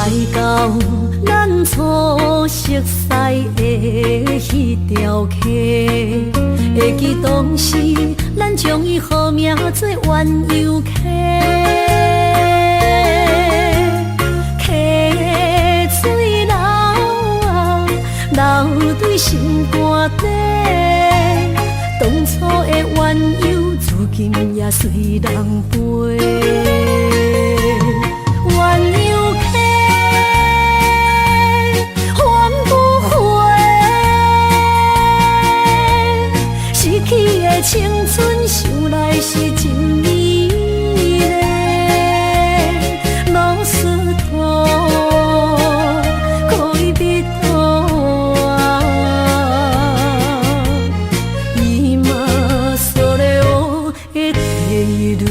来到咱初熟悉的迄条溪，会记当时咱将伊号名做鸳鸯溪。溪水流啊，流对心肝底。当初的鸳鸯，如今也随人飞。鸳鸯溪，翻不回，逝去的青春，想来是真美丽。老师徒，可以别途啊，伊嘛所在我的地路。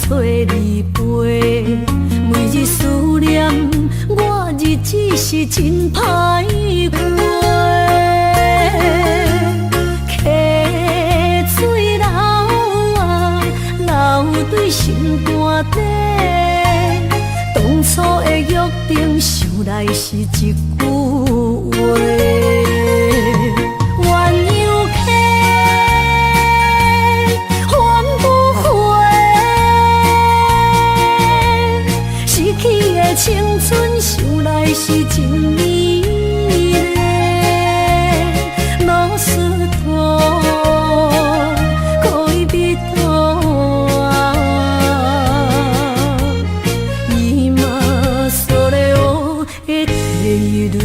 找你陪，每日思念，我日子是真歹过。溪水流啊，流对心肝底。当初的约定，想来是一句话。青春想来是真美丽，老师徒，可以别途啊，伊嘛所在我的地路。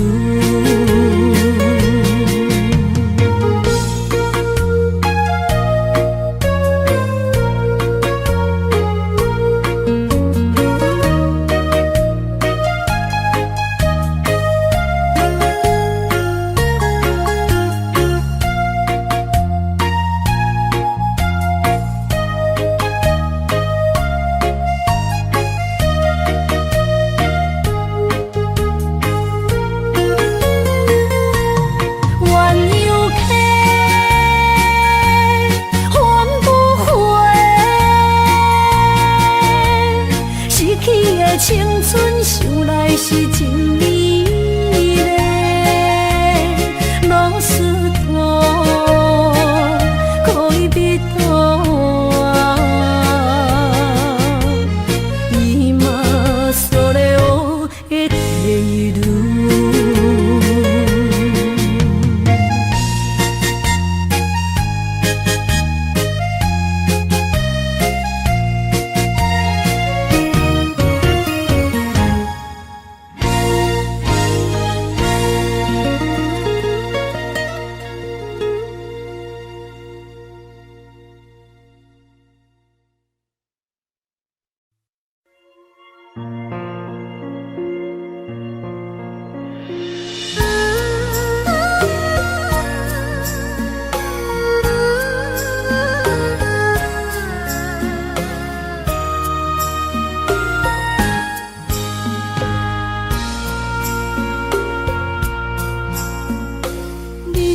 青春想来是真美丽，老师徒，可以别途啊，伊嘛所在我的地路。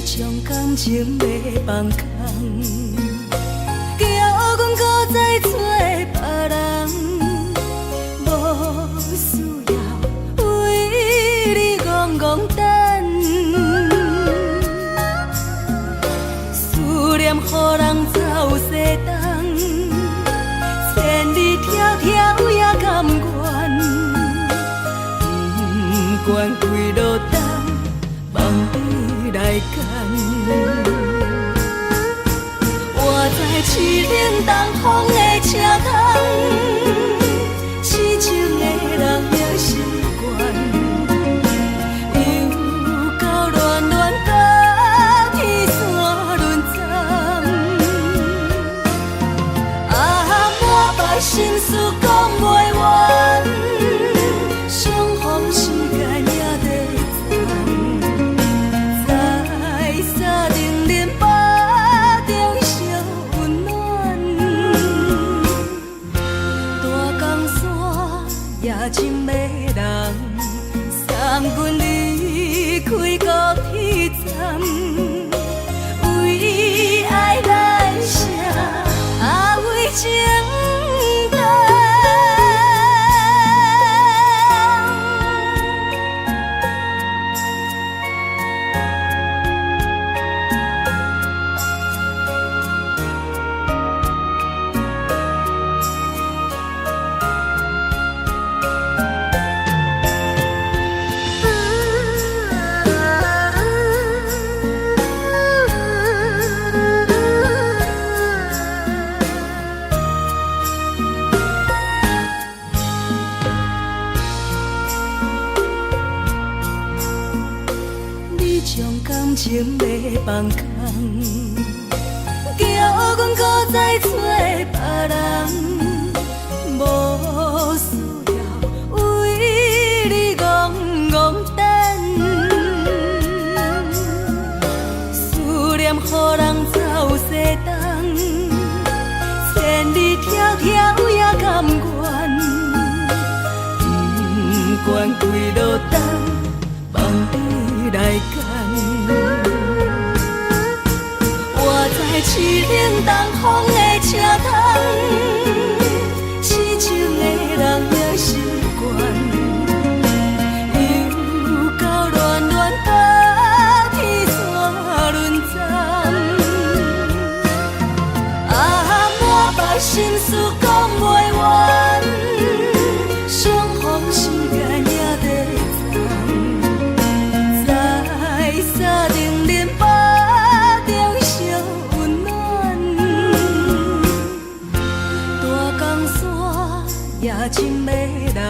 将感情要放空，叫阮搁再找别人，无需要为你戆戆等。思念予人走西东，千里迢迢也甘愿，不管几路东，望你来干。我在市顶东风的车窗，痴情的人也习惯，又到乱乱甲天线轮转。事讲袂完，相逢时间也在站，在沙丁林巴中烧温暖。大江山夜深的人，送阮离开高铁站。为爱来生，啊为情重。情要放空，叫阮搁再找别人，无需要为你戆戆等。思念予人走西东，千里迢迢也甘愿，不管几落冬，放你来干。市冷东风的车窗，痴情的人也习惯，又到恋恋把天线轮转。啊，满腹心事讲袂完，相逢时间也在站，在沙丁林巴。夜深的人，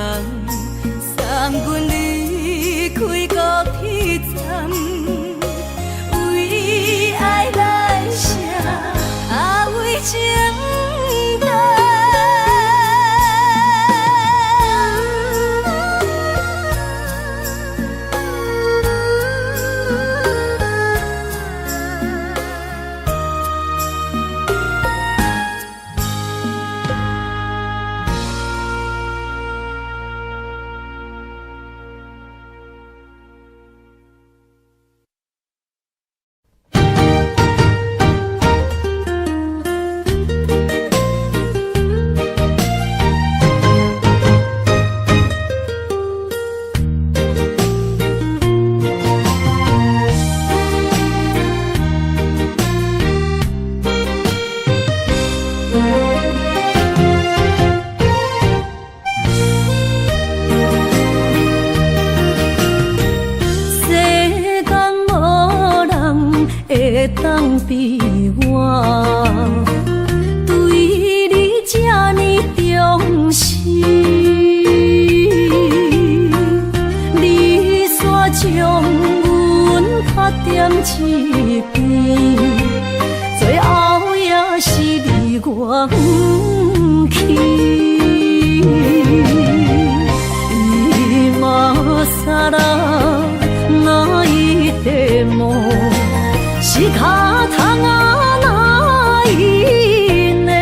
送阮离开高铁站，为爱来生，啊为情重。当比我对你这呢重视，你煞将阮拍点一边，最后也是你我不去。伊嘛啥啦，哪一点梦？是脚痛啊，哪因呢？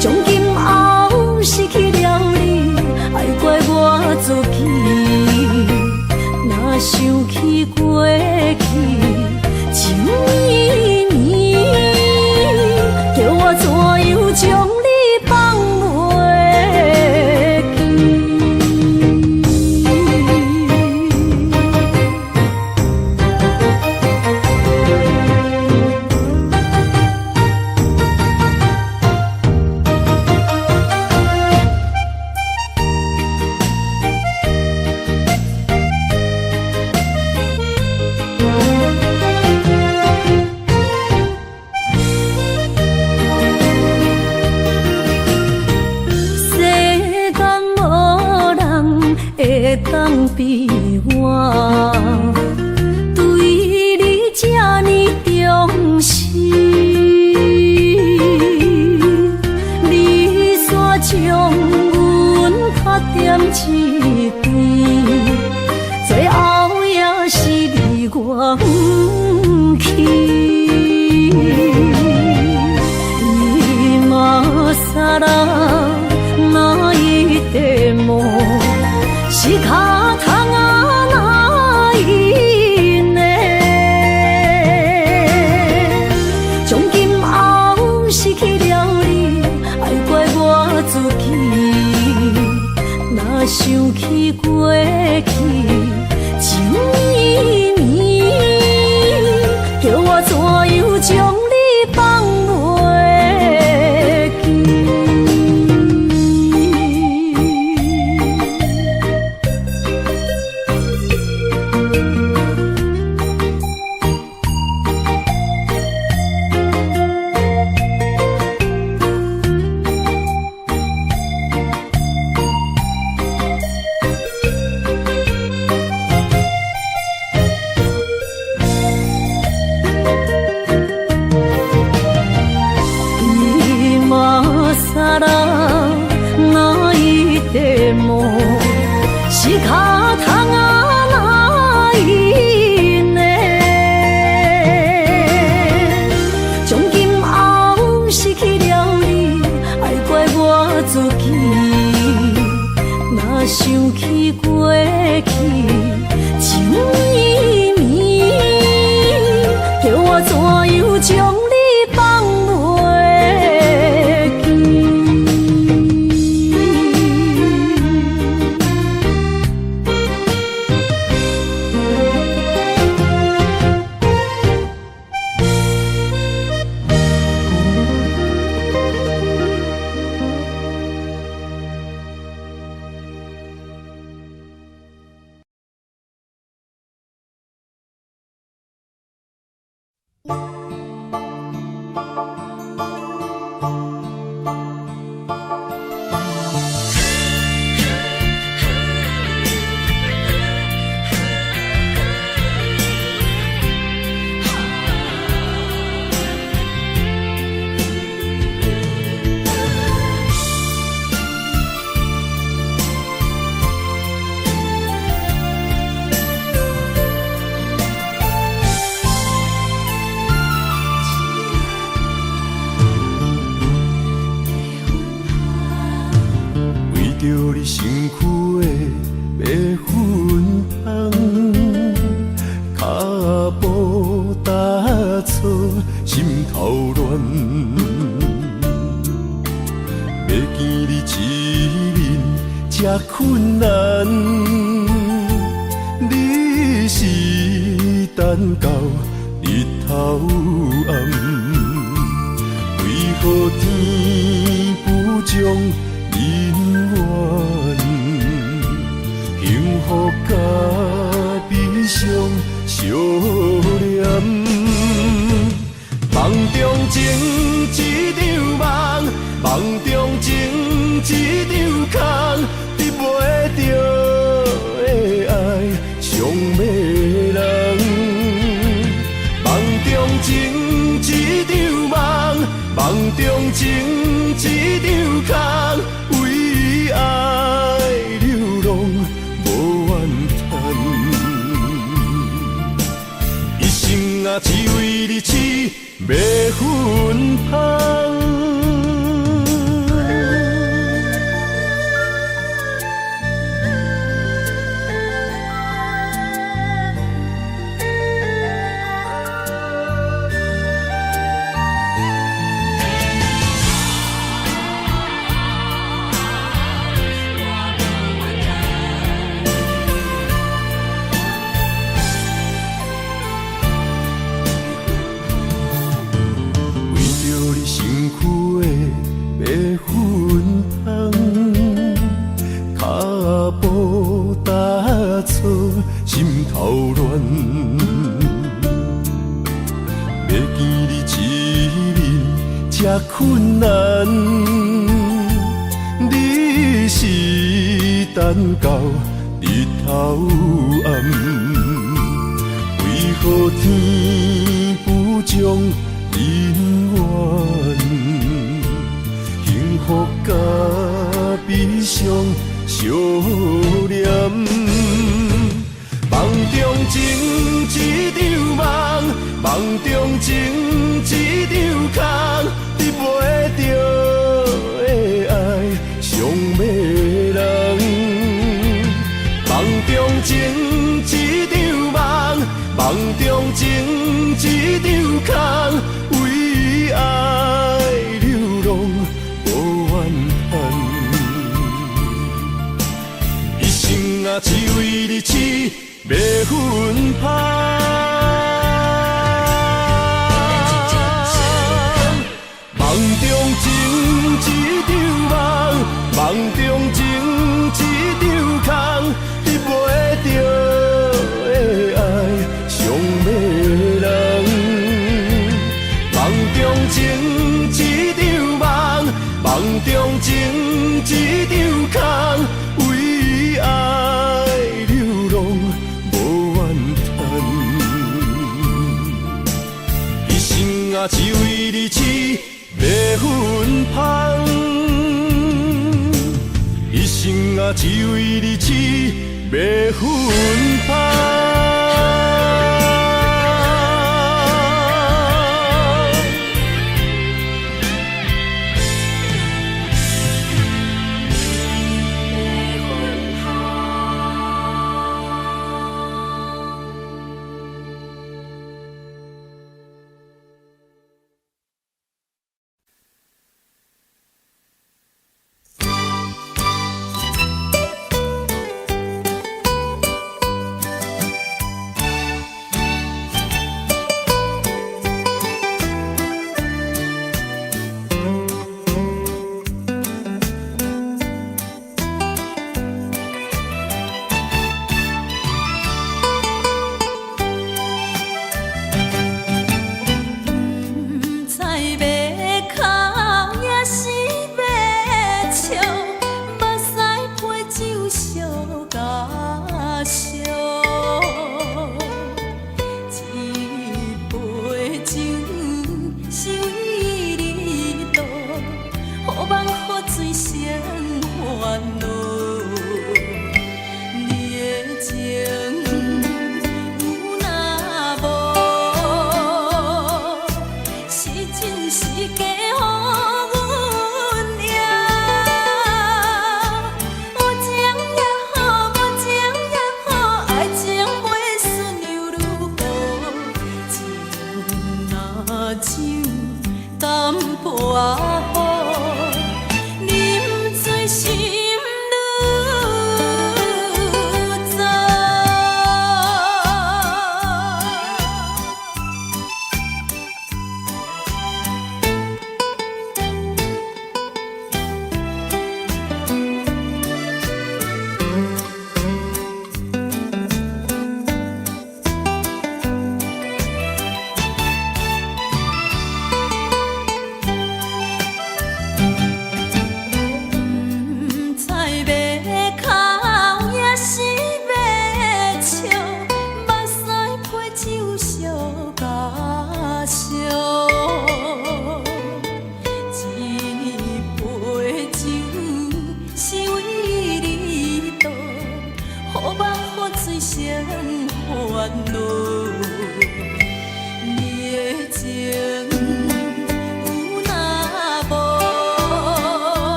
从今后失去了你，爱怪我自己，若想起过去。起过去情绵绵，叫我怎样将你放袂记？是脚桶仔哪因呢？从今后失去了你，爱怪我自己。若想起过去情绵绵，叫我怎样将你放袂记？困难，你是等到日头暗，为何天不将人怨？幸福甲悲伤相连，梦中情一场梦，梦中情一场空。袂着的爱，伤迷人。梦中情一场梦，梦中情一场空，为爱流浪无怨叹。一生啊，只为你痴，袂分芳。心头乱，要见你一面这困难，你是等到日头暗，为何天不将人怨？幸福甲悲伤相连。梦中情一场梦，梦中情一场空，得袂着的爱伤迷人。梦中情一场梦，梦中情一场空，为爱流浪无怨叹。一生芬芳。梦中情一场梦，梦中情一场空，你袂着的爱上迷人。梦中情一场梦，梦中情一场空，为爱流浪无怨叹。一生啊，只为你痴。迷芬芳，一生啊，只为你痴迷芬芳。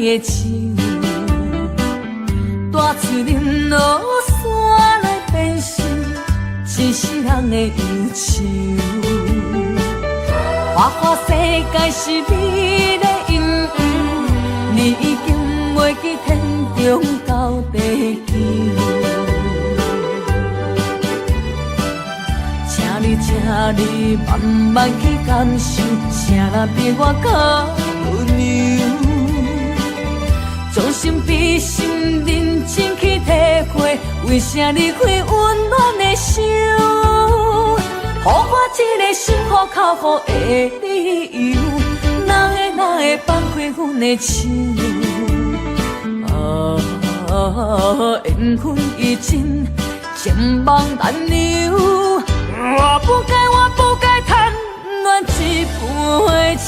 的树，大树林落山来变成一世人的忧愁。花花世界是美丽阴阳，你已经袂记天中到地球。请你慢慢去感受，谁人比我较温柔？将心比心，认真去体会，为啥离开温暖的手？予我一个心苦口苦的理由，哪会放开阮的手？缘分已尽，情梦难留。我不该贪恋一杯酒。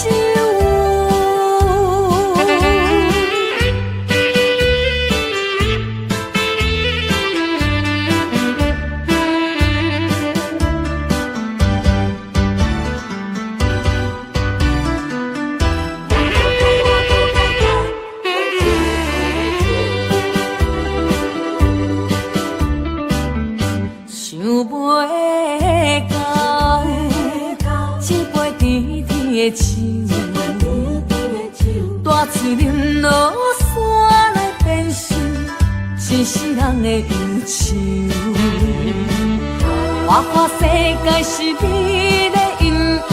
大树林落山来变成一世人的忧愁。花花世界是美丽阴阳，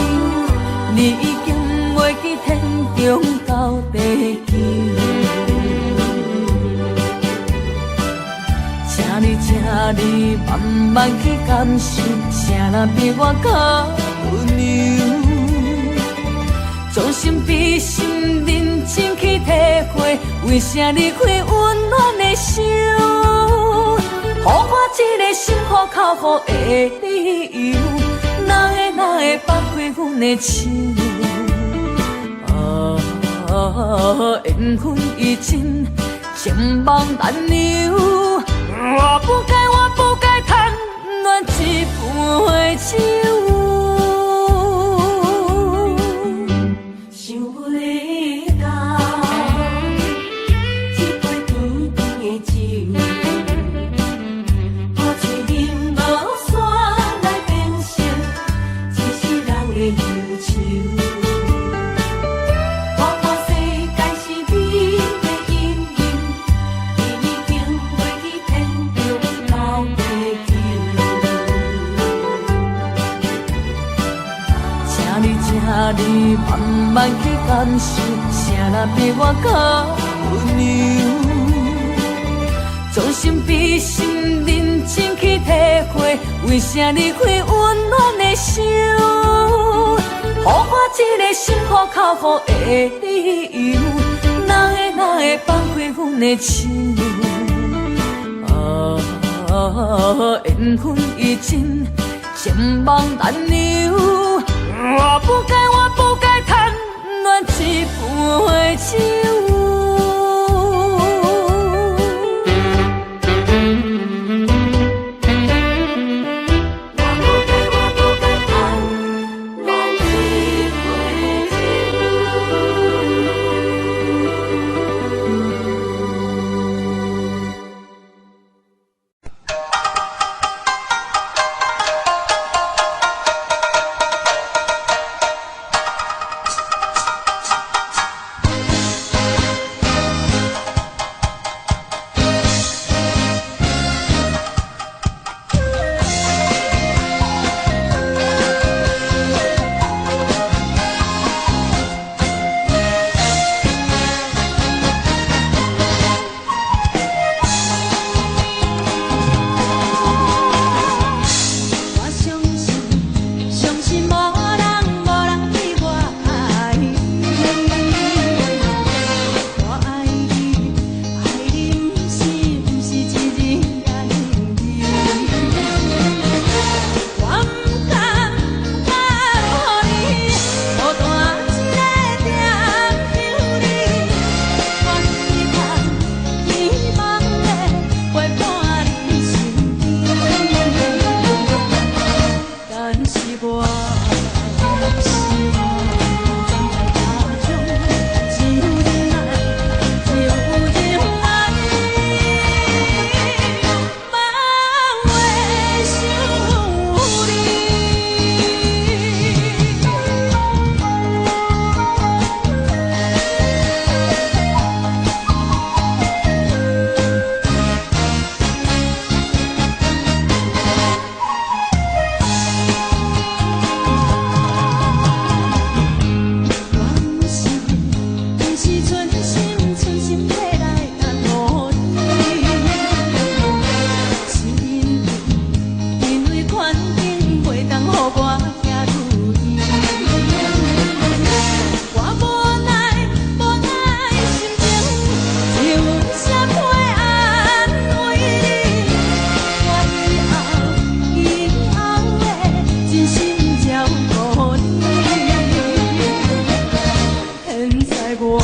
你已经袂记天中到地球。请你慢慢去感受，谁人比我较温柔？将心比心，认真去体会，为啥离开温暖的手？予我一个心苦口苦的理由，哪会放开阮的手？缘分已尽，情梦难留。我不该贪恋一杯酒。你慢慢去感受，谁人比我较温柔？将心比心，认真去体会，为啥离开温暖的手？予我一个心苦口苦的理由，哪会放开阮的手？缘分已尽，情梦难留。我不该贪恋一杯酒。我。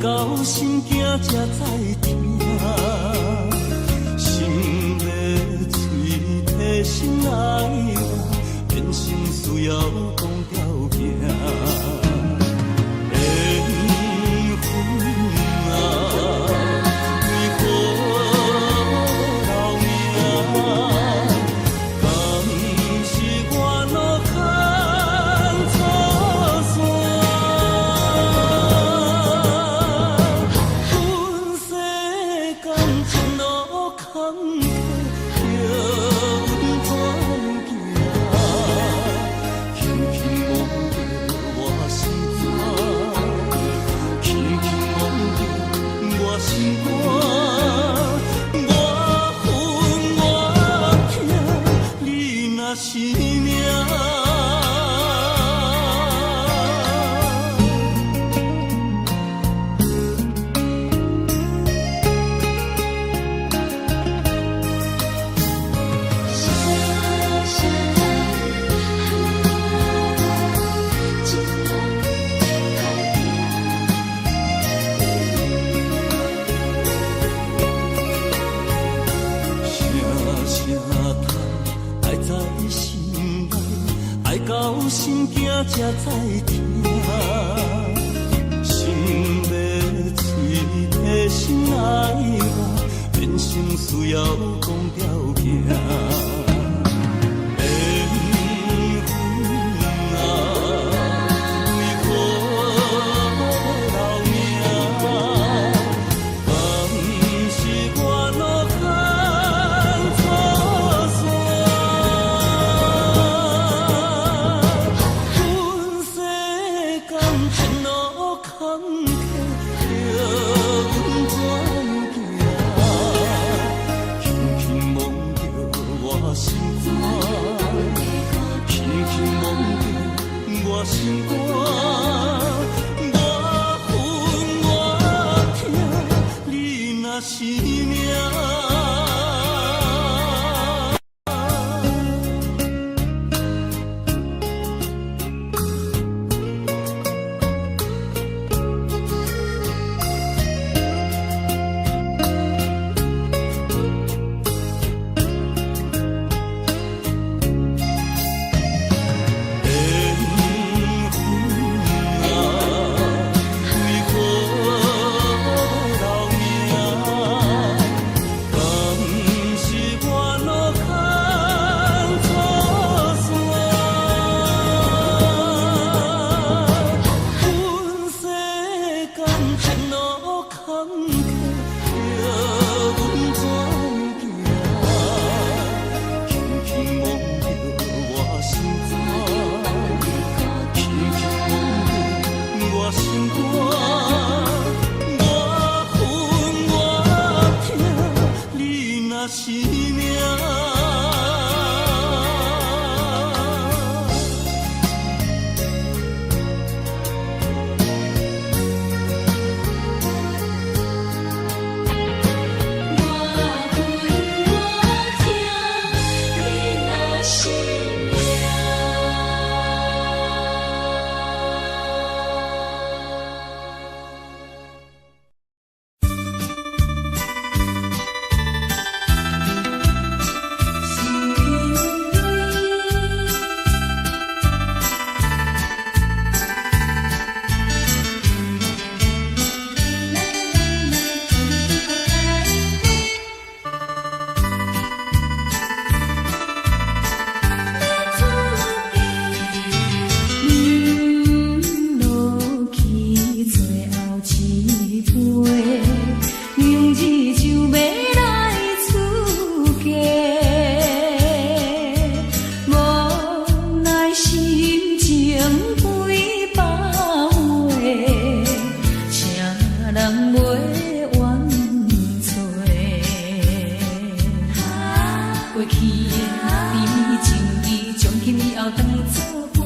到心惊才知疼，心要嘴替心爱我，变成需要讲条件。缘分啊，为何留名？敢是我落空错算？阮世间前路坎坷，叫阮怎行？轻轻摸着我心肝，轻轻摸着我心肝，我恨我痛，你若是命。到心惊才知疼，心要嘴替心爱我，变成需要讲条件。心肝，我恨我痛，你若是命。作伙，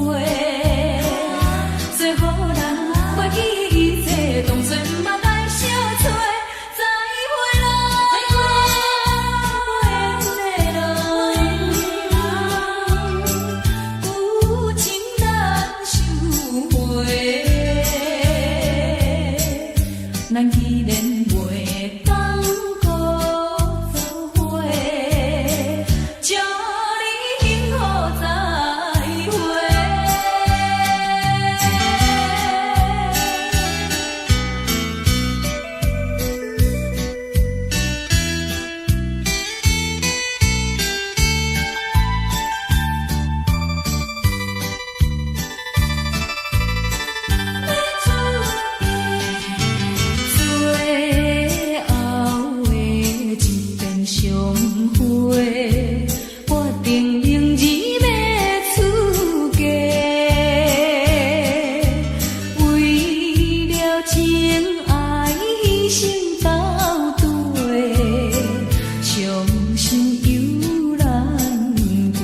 做好人袂记一切，当作毋捌来相找。再会啦，有情难收回。咱既然袂当搁做伙，祝你幸福再会。最后的一遍相会，我定仍然要出家。为了情爱牺牲到底，伤心犹难过。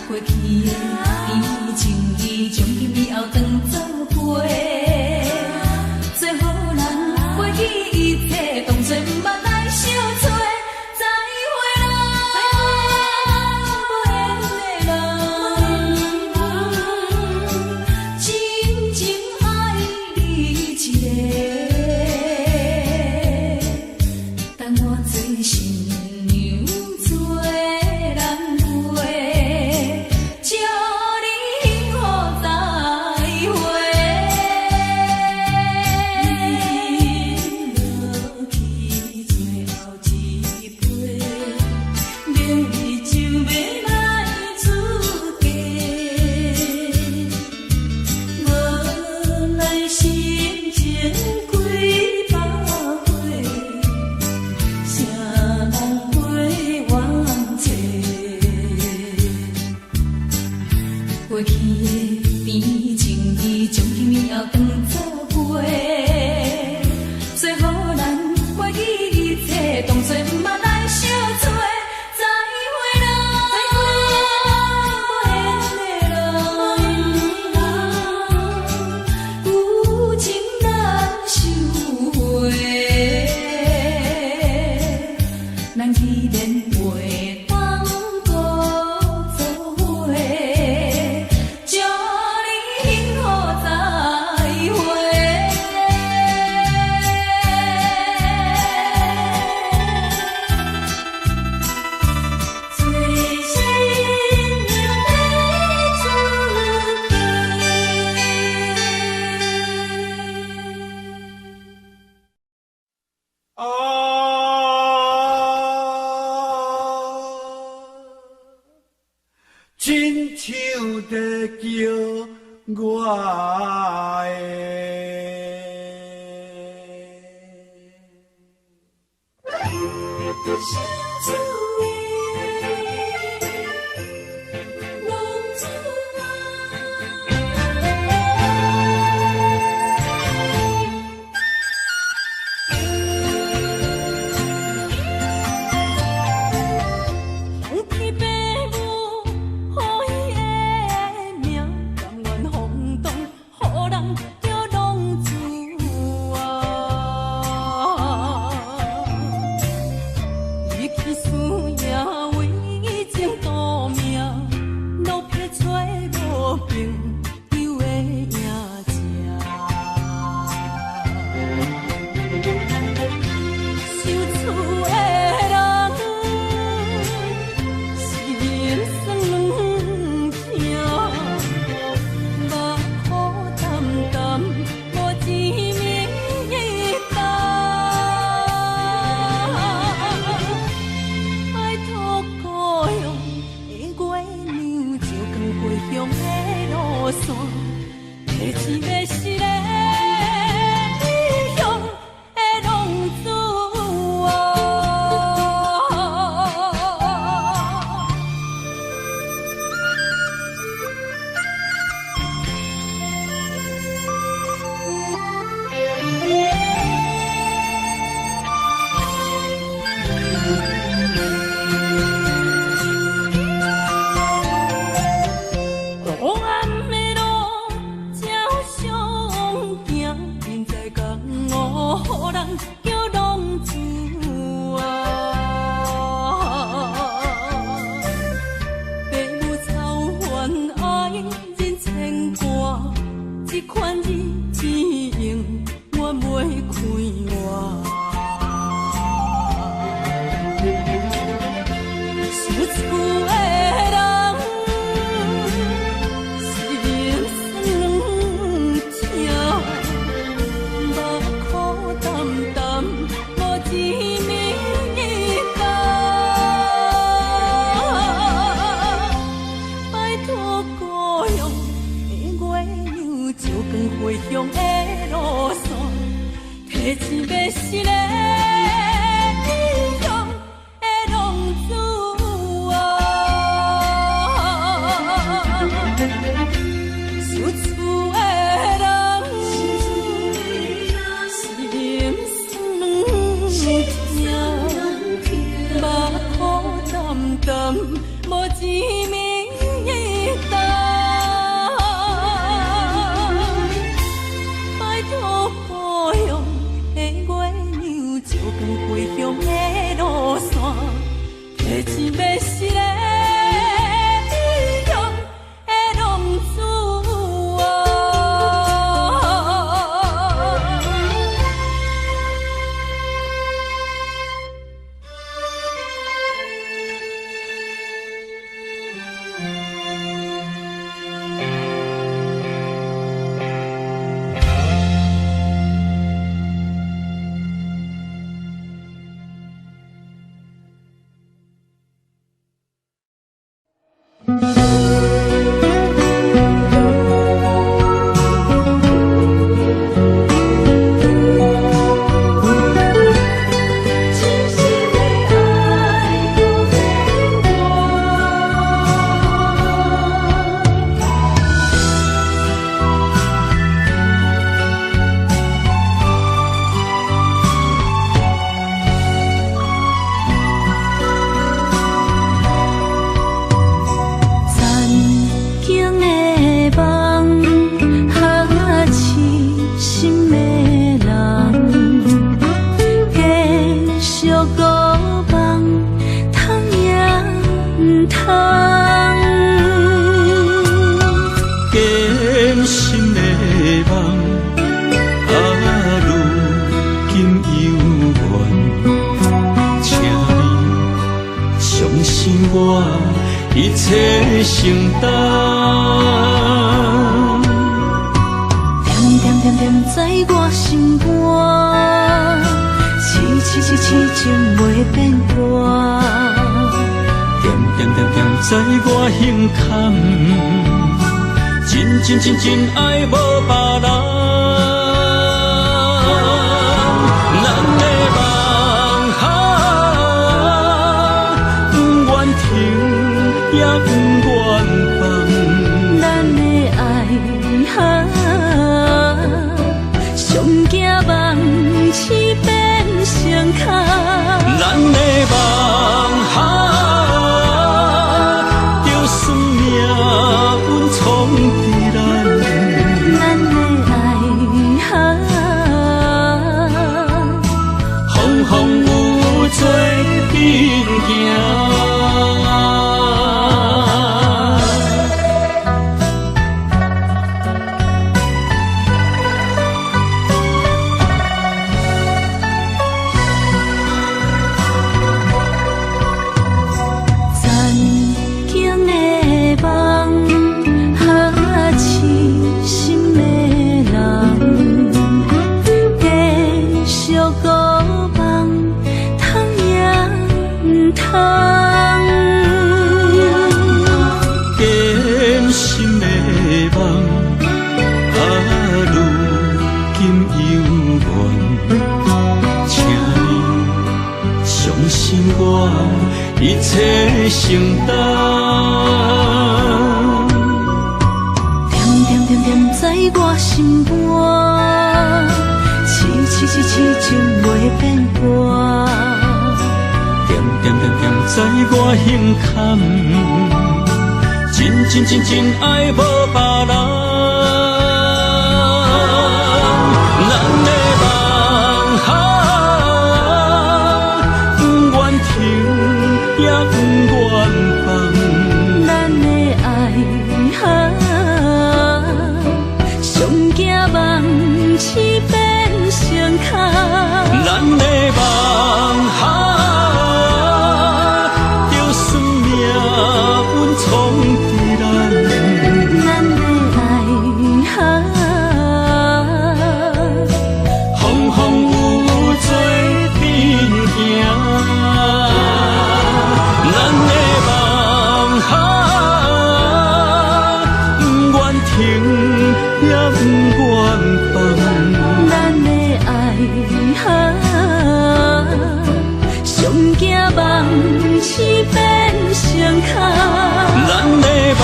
过去的甜情意，从今以后当作陪。做好人袂记一切，当作毋捌来相找。再会啦，无缘的人，真情爱你一个，等我做新娘做人陪，祝你幸福再会。落去最后一杯，明日就要来出家。无奈心情几百回，谁人陪冤妻？过去的甜情意，从今以后当作陪。做好人袂记一切，当作毋捌来相找。再会啦，有情难收回。咱既然袂当搁做伙，祝你幸福再会。做新娘要出亲像在叫我有天父母予伊的命，甘愿放荡，予人着弄自我。伊去一切承担，点点点点在我心肝，痴情袂变卦，点点点点在我胸坎，真爱无别人。也不愿放，咱的爱上惊梦痴变成空，咱的梦就算命运冲伫咱，咱的爱风风雨做阵行。一切承担，点点点点在我心肝，痴情袂变卦，点点点点在我胸坎，真爱无别人。咱的也不愿放，咱的爱上惊梦痴变成空，咱的梦就算命运冲伫咱，咱的爱风风雨雨做阵行。咱的梦不愿停，也不愿放。咱的爱上惊梦痴变成空，咱的梦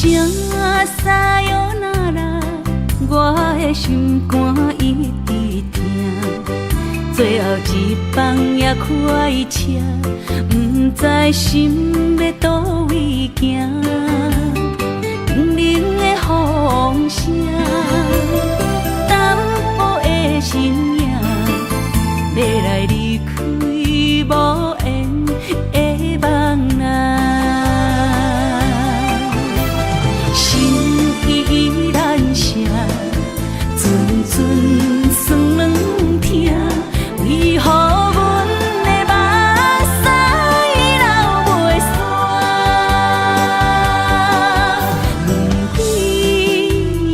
声撒哟那拉，我的心肝一直疼。最后一放也开车，不知心要倒位行。冷冷的风声，淡薄的身影，要来离开无缘的梦啊。心依然舍，阵阵酸软疼，为何阮的目屎流袂煞？问你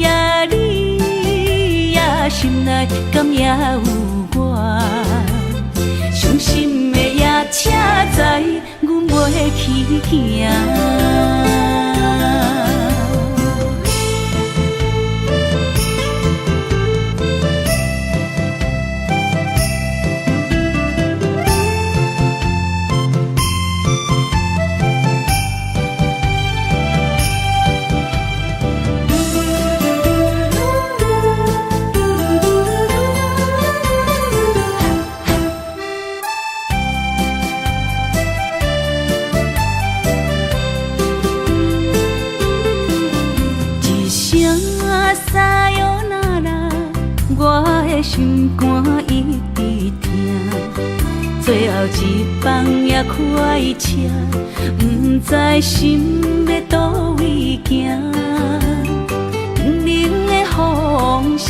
呀，你呀，心内敢也有我？伤心的夜车载，阮袂去行。撒哟那拉，我的心肝一直疼。最后一放也开车，不知心要倒位行。冷冷的风声，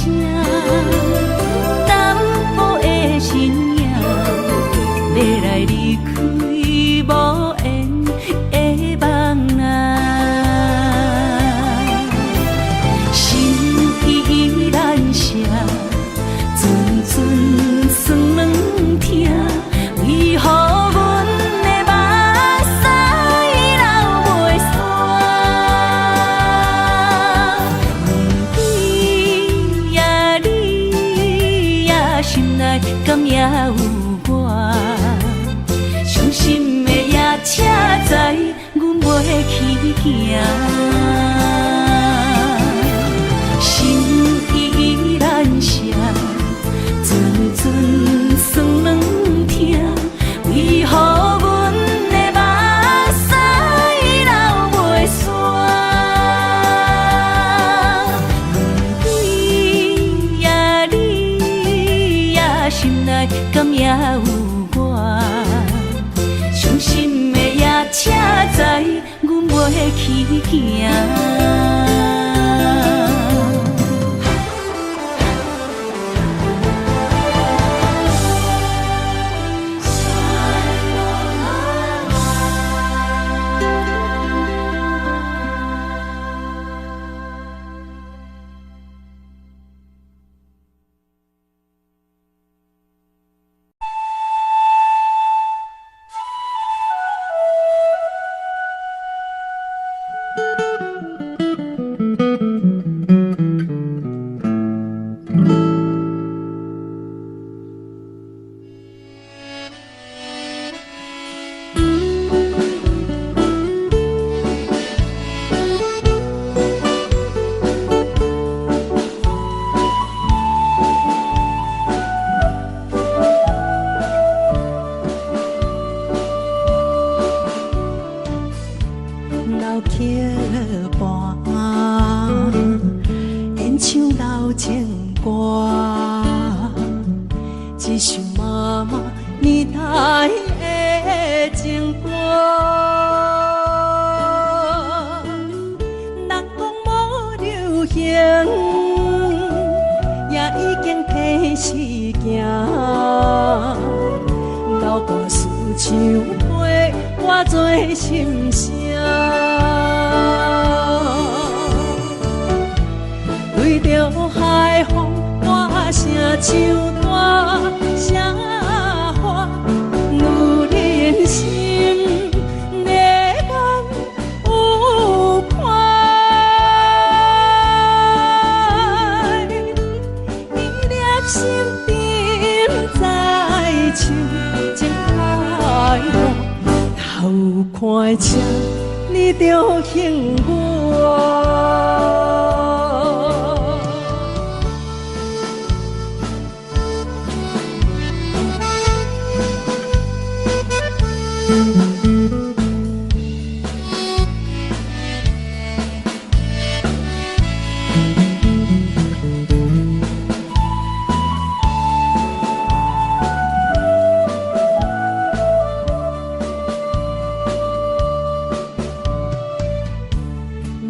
淡薄的身影，要来离开无缘的梦啊。阵阵酸软疼，为何阮的目屎流袂煞？问你呀，你呀，心内敢也有我？伤心的夜车载，阮袂去行。阵酸软疼，为何阮的目屎流袂煞？问你呀，你呀，心内敢也有我？伤心的夜车载，阮袂去行。看车，你着幸运。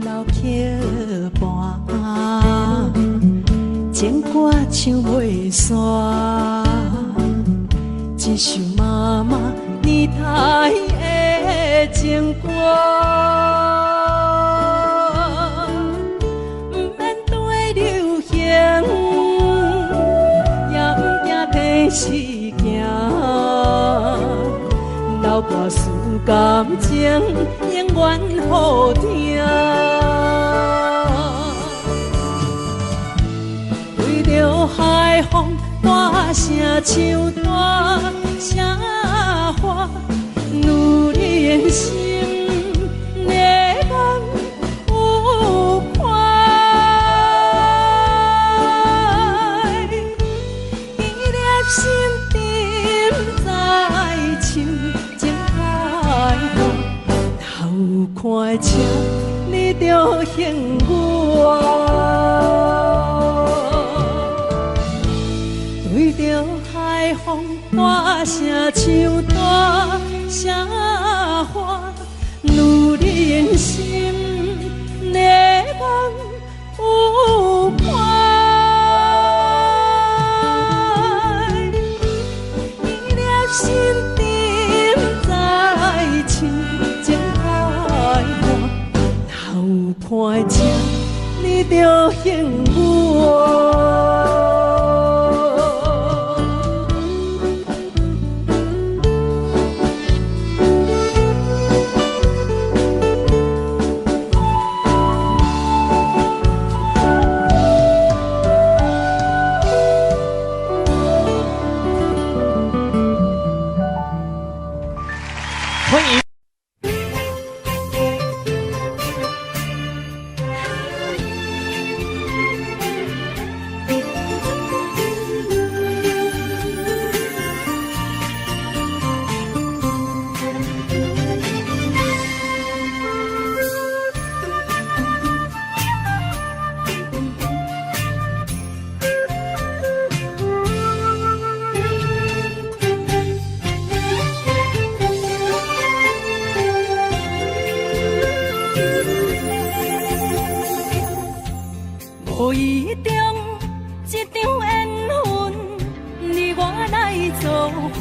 老桥畔，情歌唱袂煞，一首妈妈年代的情歌，不免对流行，也不惊天时行，流歌思感情，永远好听。为着海风大声唱大声喊，女人心热梦有快，伊粒心沉在唱情海岸，头看车你着幸我。对着海风大声唱大声喊，女人心热梦有快，伊粒心沉在唱情海岸，头看车你着幸我。欢迎。无意中一场缘分，你我来做伙。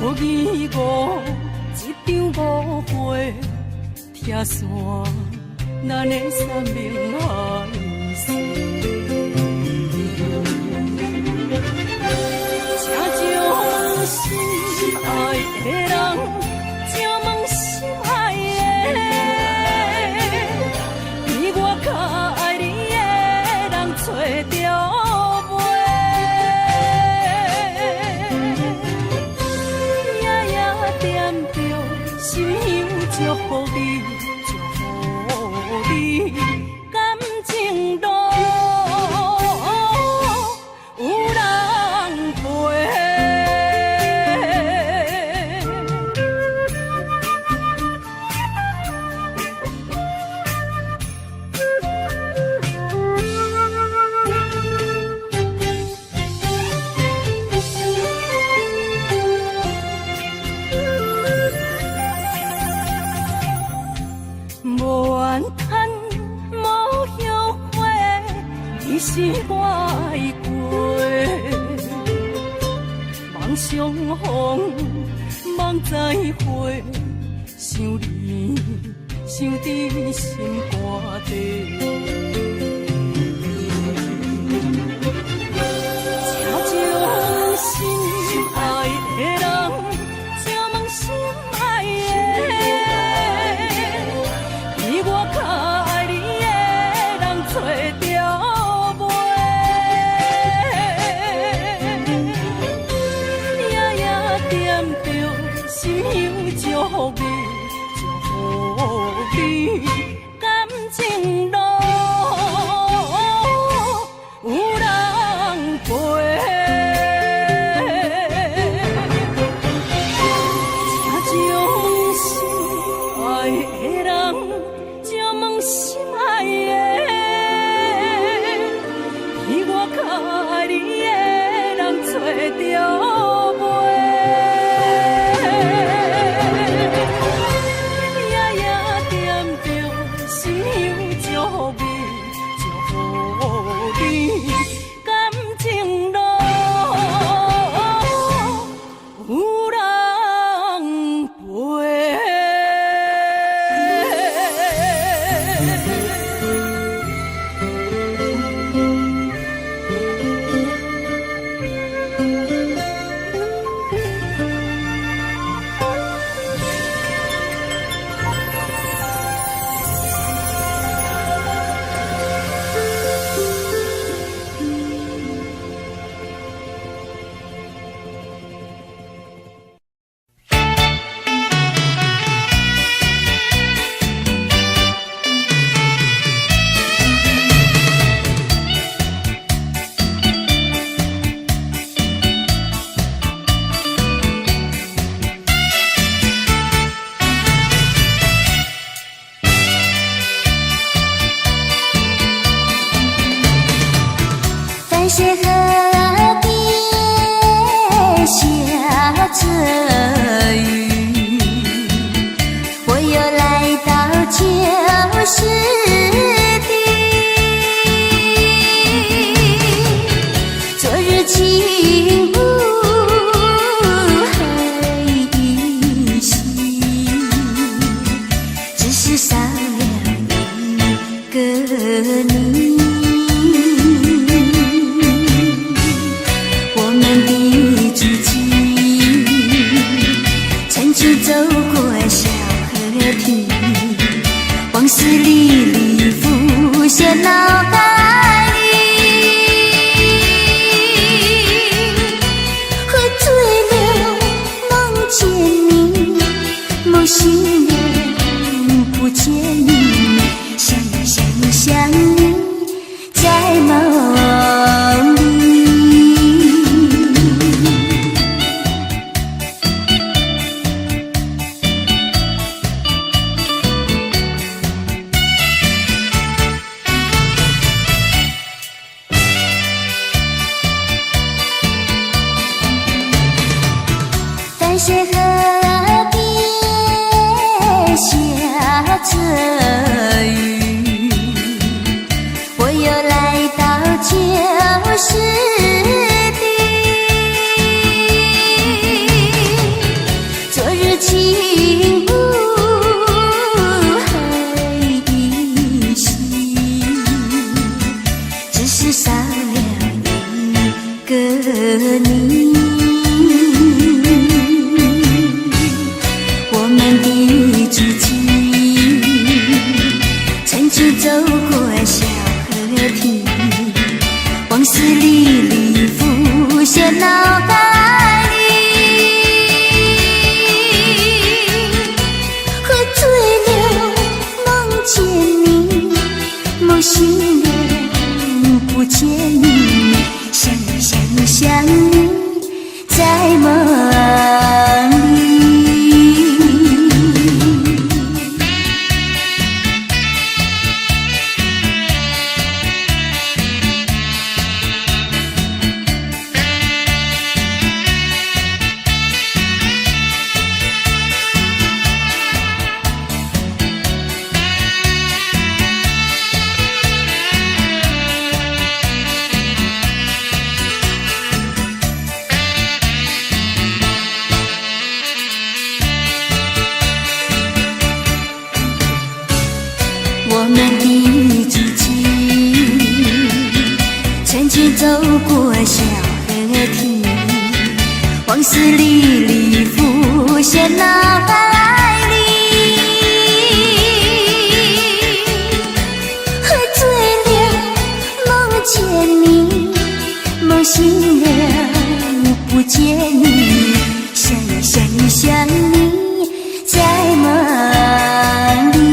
无意误一场误会，拆散咱的生命海誓。请将心爱的人，请问心爱的。较爱你的人找到袂，夜夜惦着心香祝福你，祝福你感情路有人陪。无怨叹，无后悔，你是我的过。梦相逢，梦再会，想你，想伫心肝底。请将心爱的人，请问心爱的。我较爱你的人找到袂，夜夜惦着心香祝福你，祝福心香祝福你，祝福你感情路有人陪。淡水河边下着雨，我又来到旧时地。昨日情物还依稀，只是少了一个你。走过小河堤，往事历历浮现脑海里，喝醉了梦见你，梦醒了不见你，想你在梦里。淡水河边下着雨，我又来到旧时地。昨日情物还依稀，只是少了一个你。走过小河堤，往事历历浮现脑海里，喝醉了梦见你，梦醒了不见你，想你在梦里。我们的知己曾经走过小河堤，往事历历浮现脑海里，喝醉了梦见你，梦醒了不见你，想你在梦里。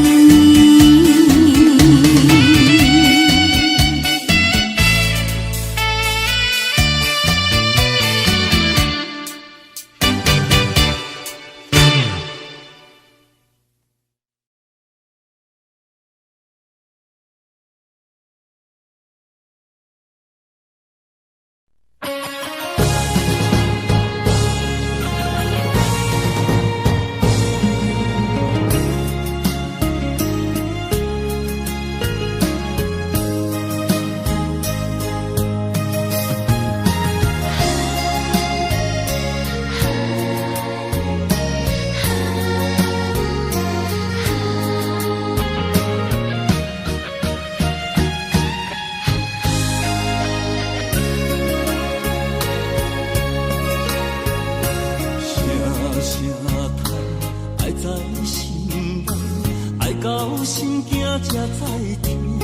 心惊才知听，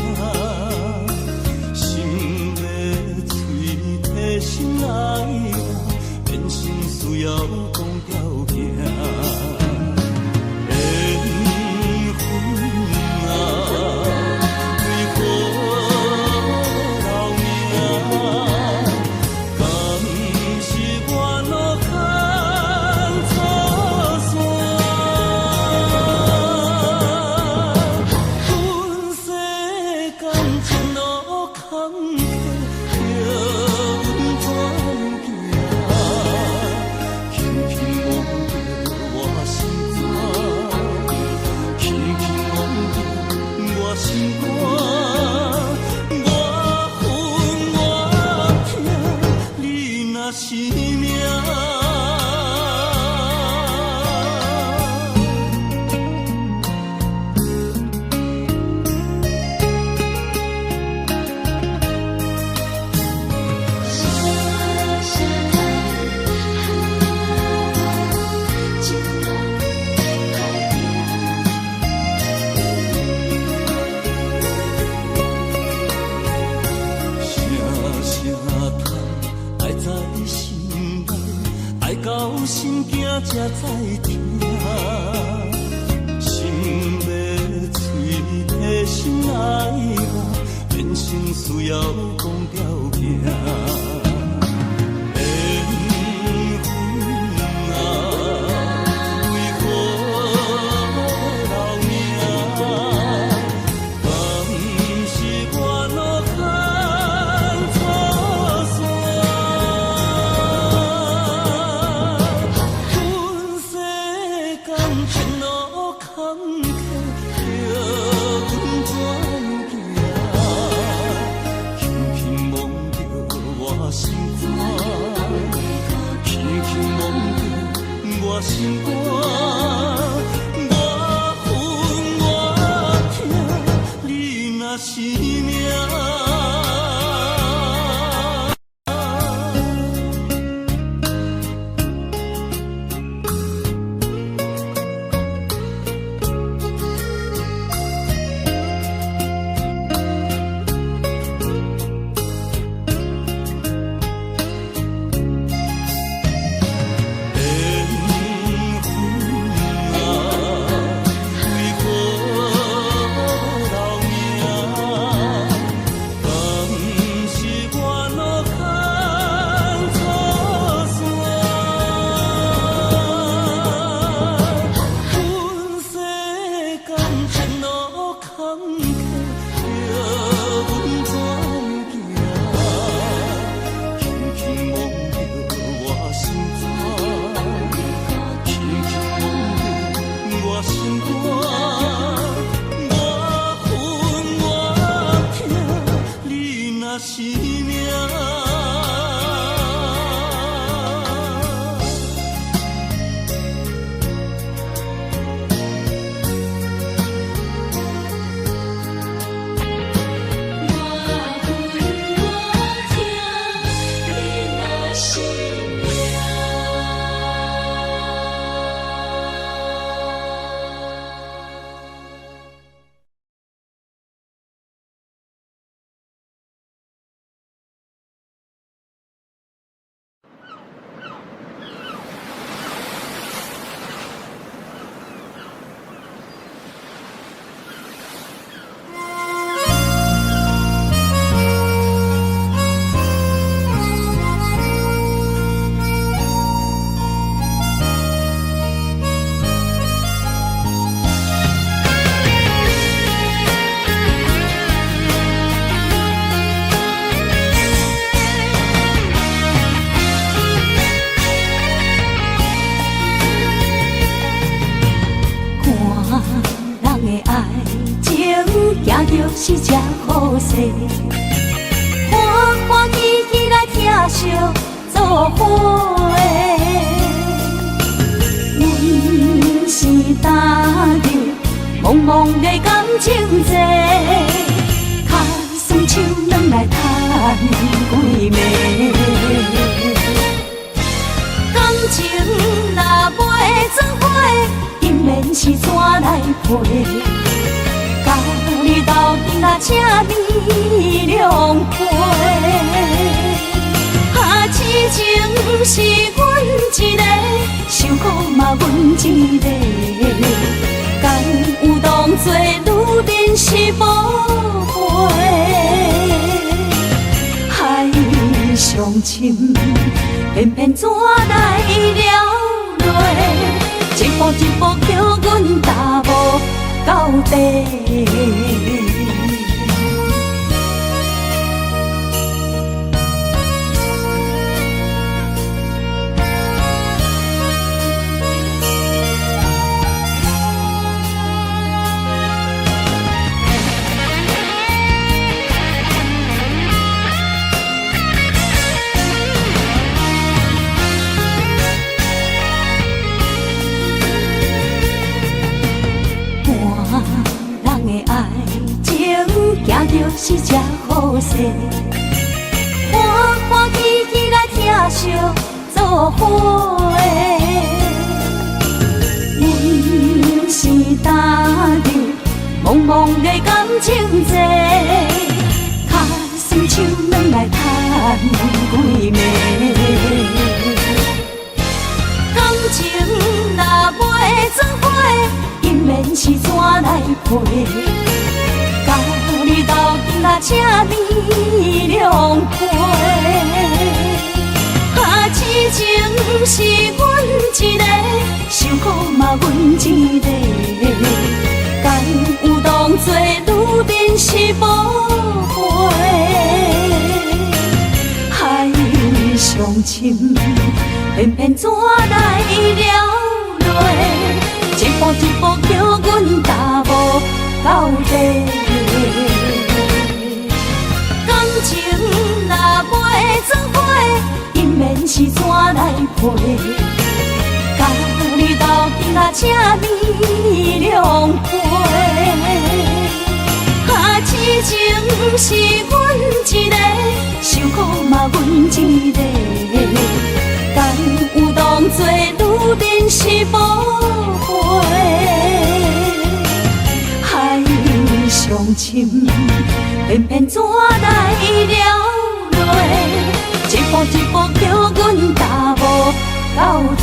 心要嘴替心来话，变心需要讲条件。心惊才知听，心要嘴替心来话，变成需要讲条件。心肝，我恨我痛，你若是命。是只好势，欢欢喜喜来听相作伙的。阮是踏入茫茫的感情债，卡算手软来叹几暝。感情若袂做伙，因免是怎来陪？那赤面两杯。痴情是阮一个，受苦嘛阮一个，敢有当作女人是无悔？海上深，偏偏怎来了落？一步一步叫阮踏无到底。行就是这好势，欢欢喜喜来疼惜做伙的。阮是今日茫茫的感情债，卡心手软来叹几暝。感情若袂做伙，因免是怎来陪？甲你斗阵啊，赤面两杯。痴情是阮一个，受苦嘛阮一个，敢有当作女人是无悔？海上深，偏偏怎来了落？一步一步叫阮踏无到底。感情若袂做伙，因免是怎来陪？甲你斗阵啊，赤面两杯。痴情是阮一个，受苦嘛阮一个，敢有当作女人是无悔？海上深，偏偏怎来了落？一步一步叫阮踏无到底。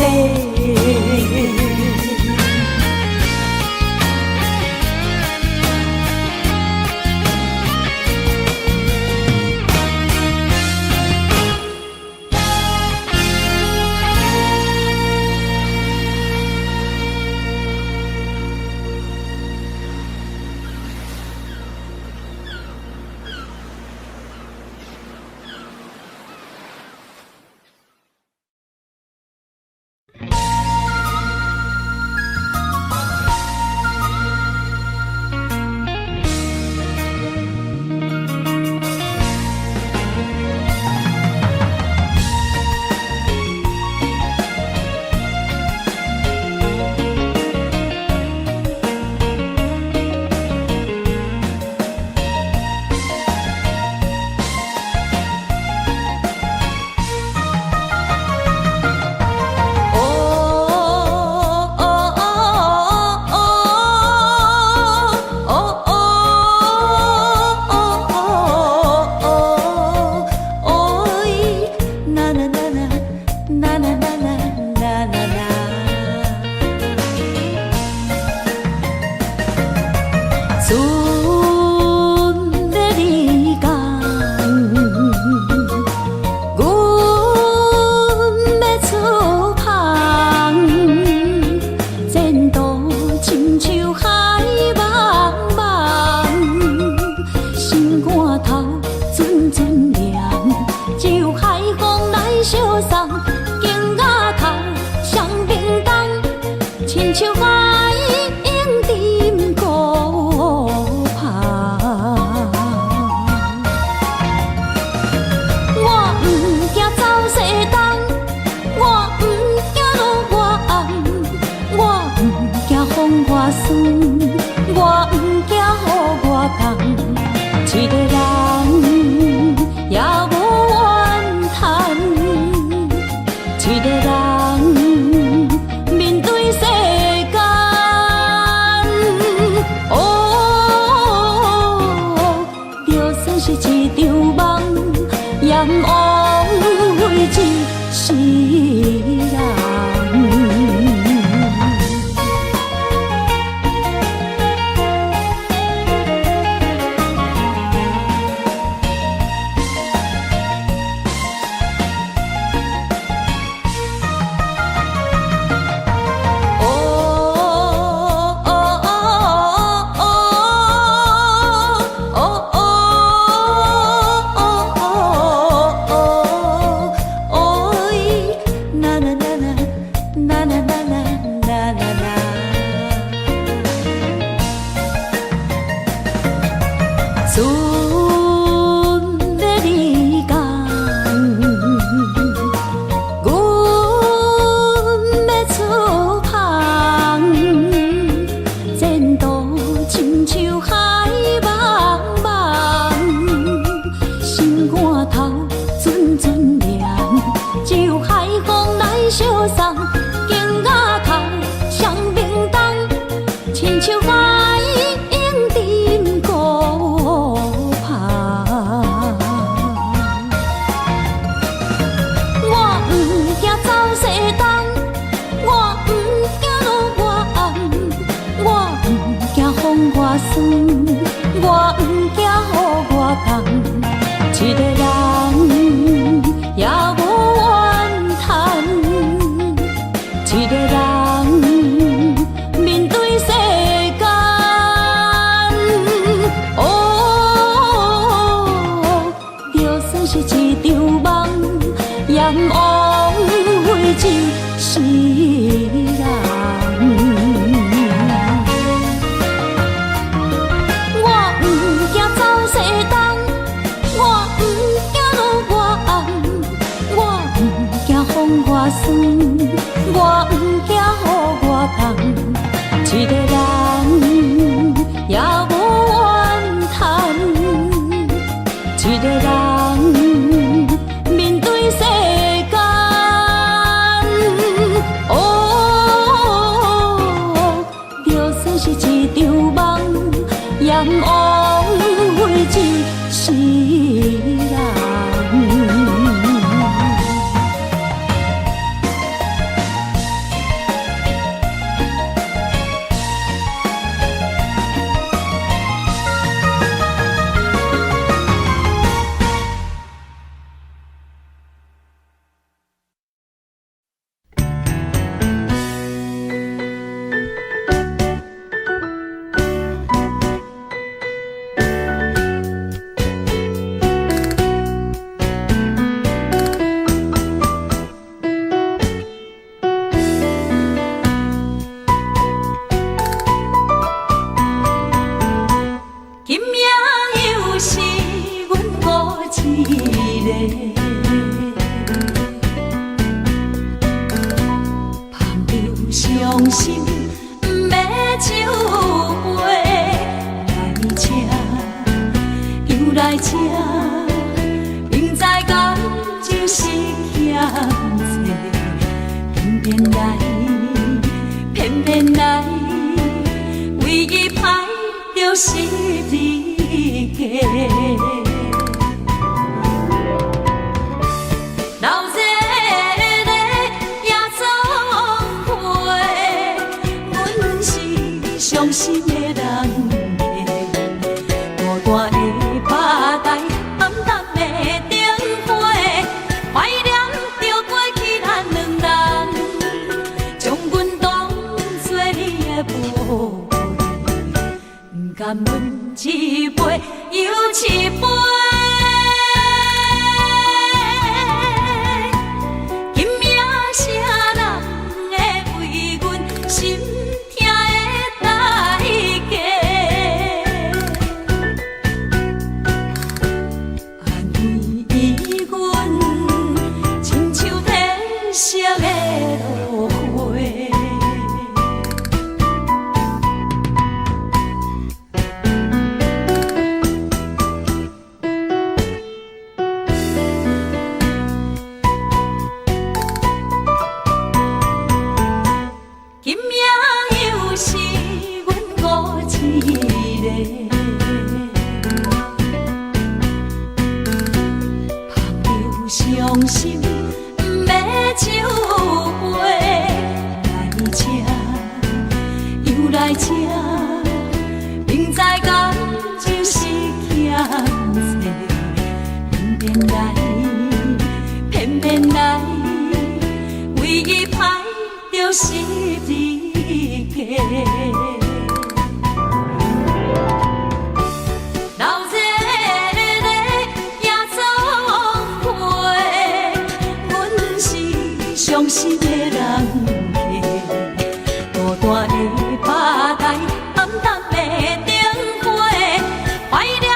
怀念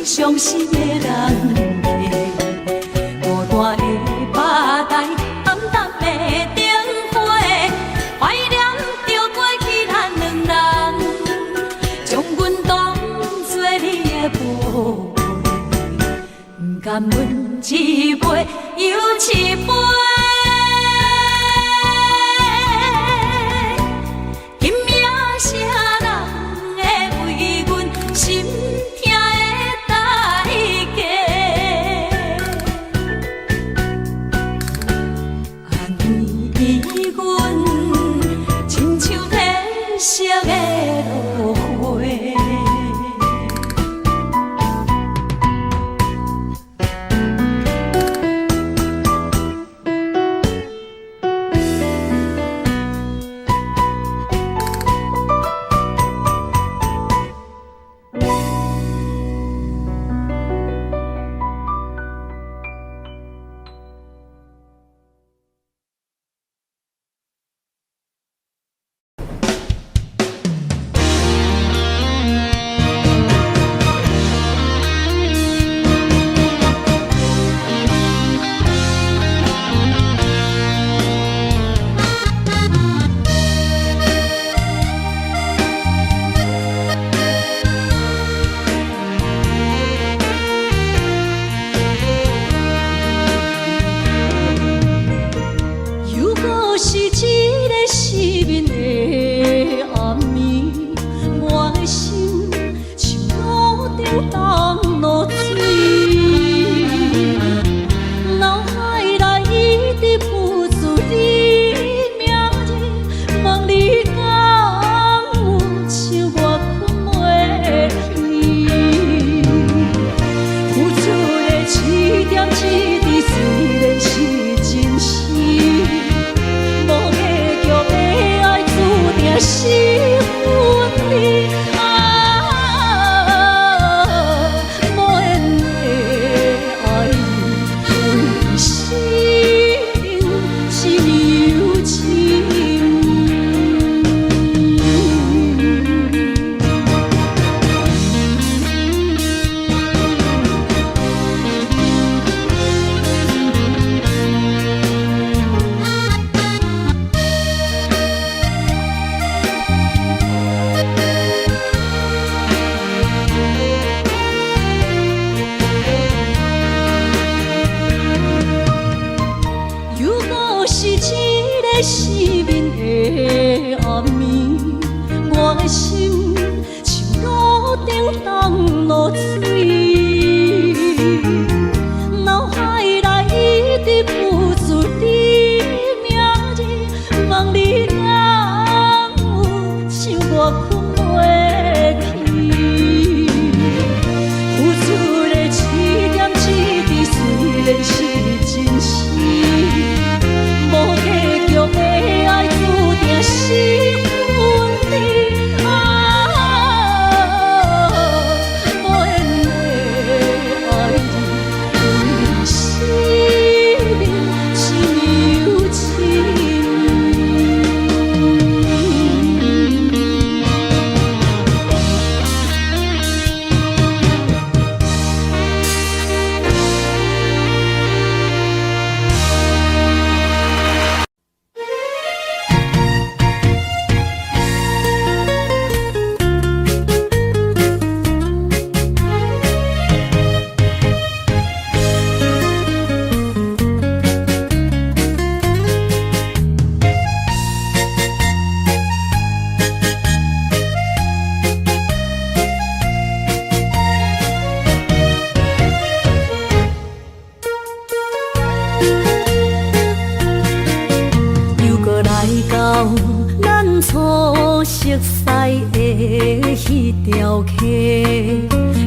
伤心的人客，孤单的巴台，暗淡的灯花，怀念着过去咱两人，将阮当作你的宝贝，不甘阮一杯又一杯。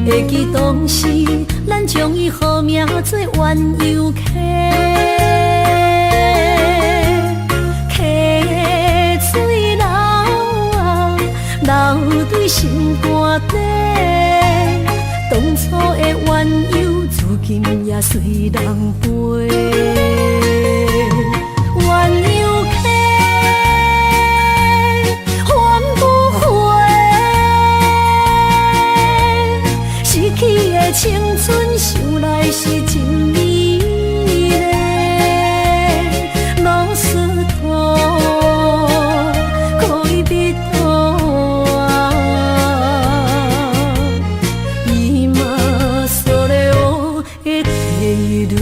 会记当时，咱将伊号名做鸳鸯溪，溪水流啊，流对心肝底。当初的鸳鸯，至今也随人陪。鸳鸯溪。 痴青春想来是真美丽，老师徒可以比拖伊嘛所了的地路。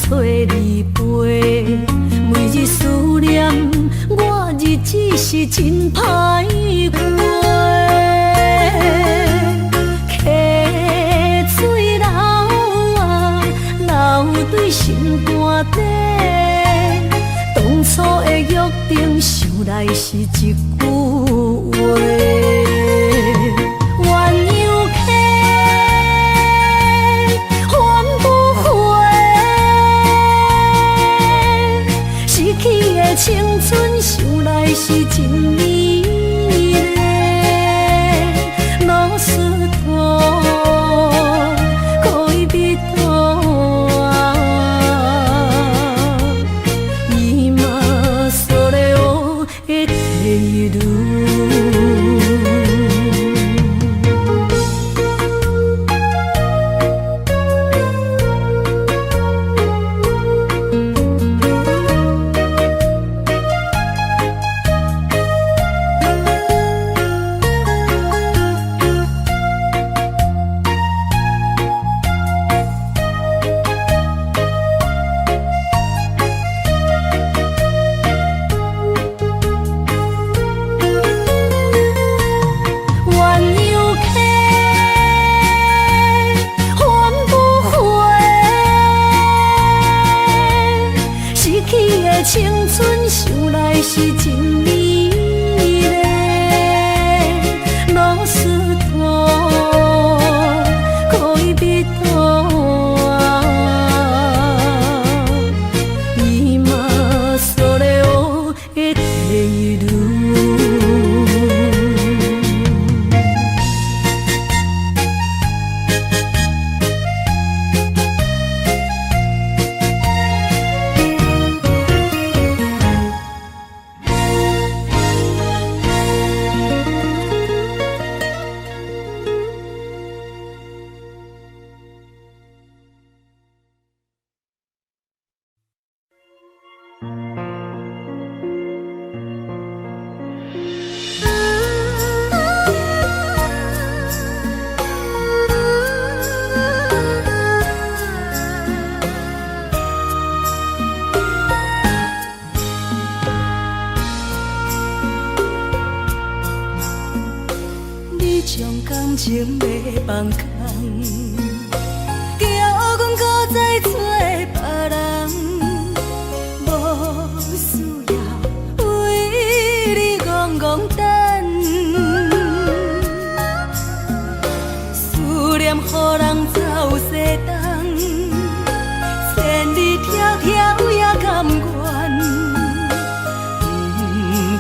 找你陪，每日思念，我日子是真歹过。溪水流啊，流对心肝底。当初的约定，想来是一句话。青春想来是真美丽，老师徒可以比拖伊嘛所了的地路。青春想来是真美丽，老师徒可以比拖伊嘛所了的地路。将感情要放空，叫阮搁再找别人，无需要为你戆戆等。思念予人走西东，千里迢迢也甘愿，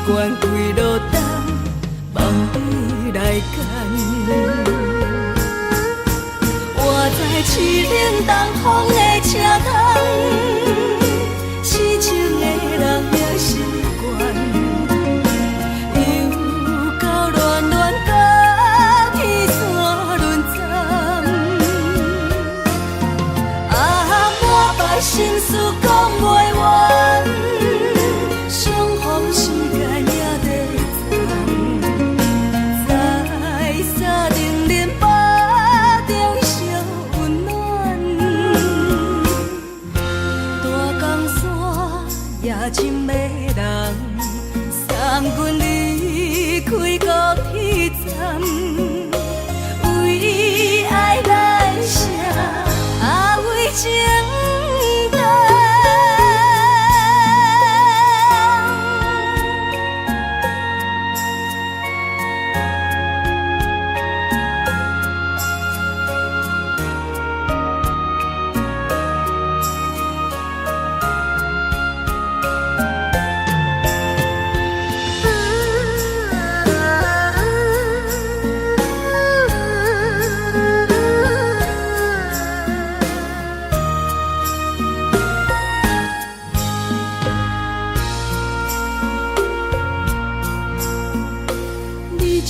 不管几路灯，望你来干。我在凄冷东风的车窗，痴情的人也习惯，又到乱乱甲天山轮站。啊，满腹心事讲袂完，相逢时间也在真迷人，送阮离开高铁站，为爱来生，为情重。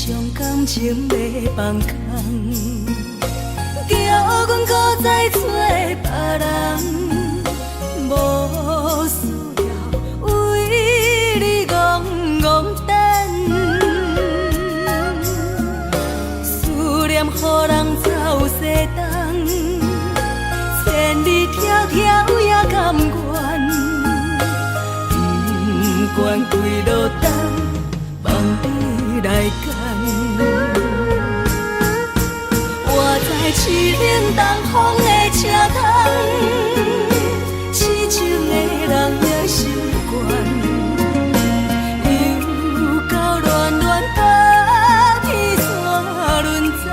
将感情要放空，叫阮搁再找别人。无需要为你戆戆等，思念予人走西东，千里迢迢也甘愿，不管几落冬，放你来干。我在凄冷东风的车窗。痴情的人也习惯，又到恋恋把天线轮转。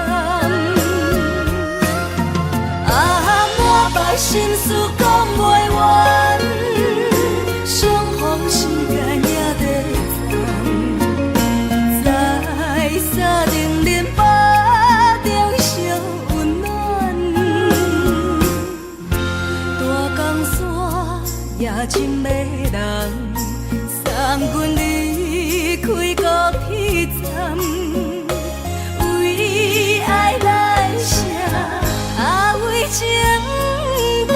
满腹心事讲袂完，双方时间也在长，在沙定林巴中相温暖。大江山夜深的人，送阮离开高铁站，为爱来写安慰情单。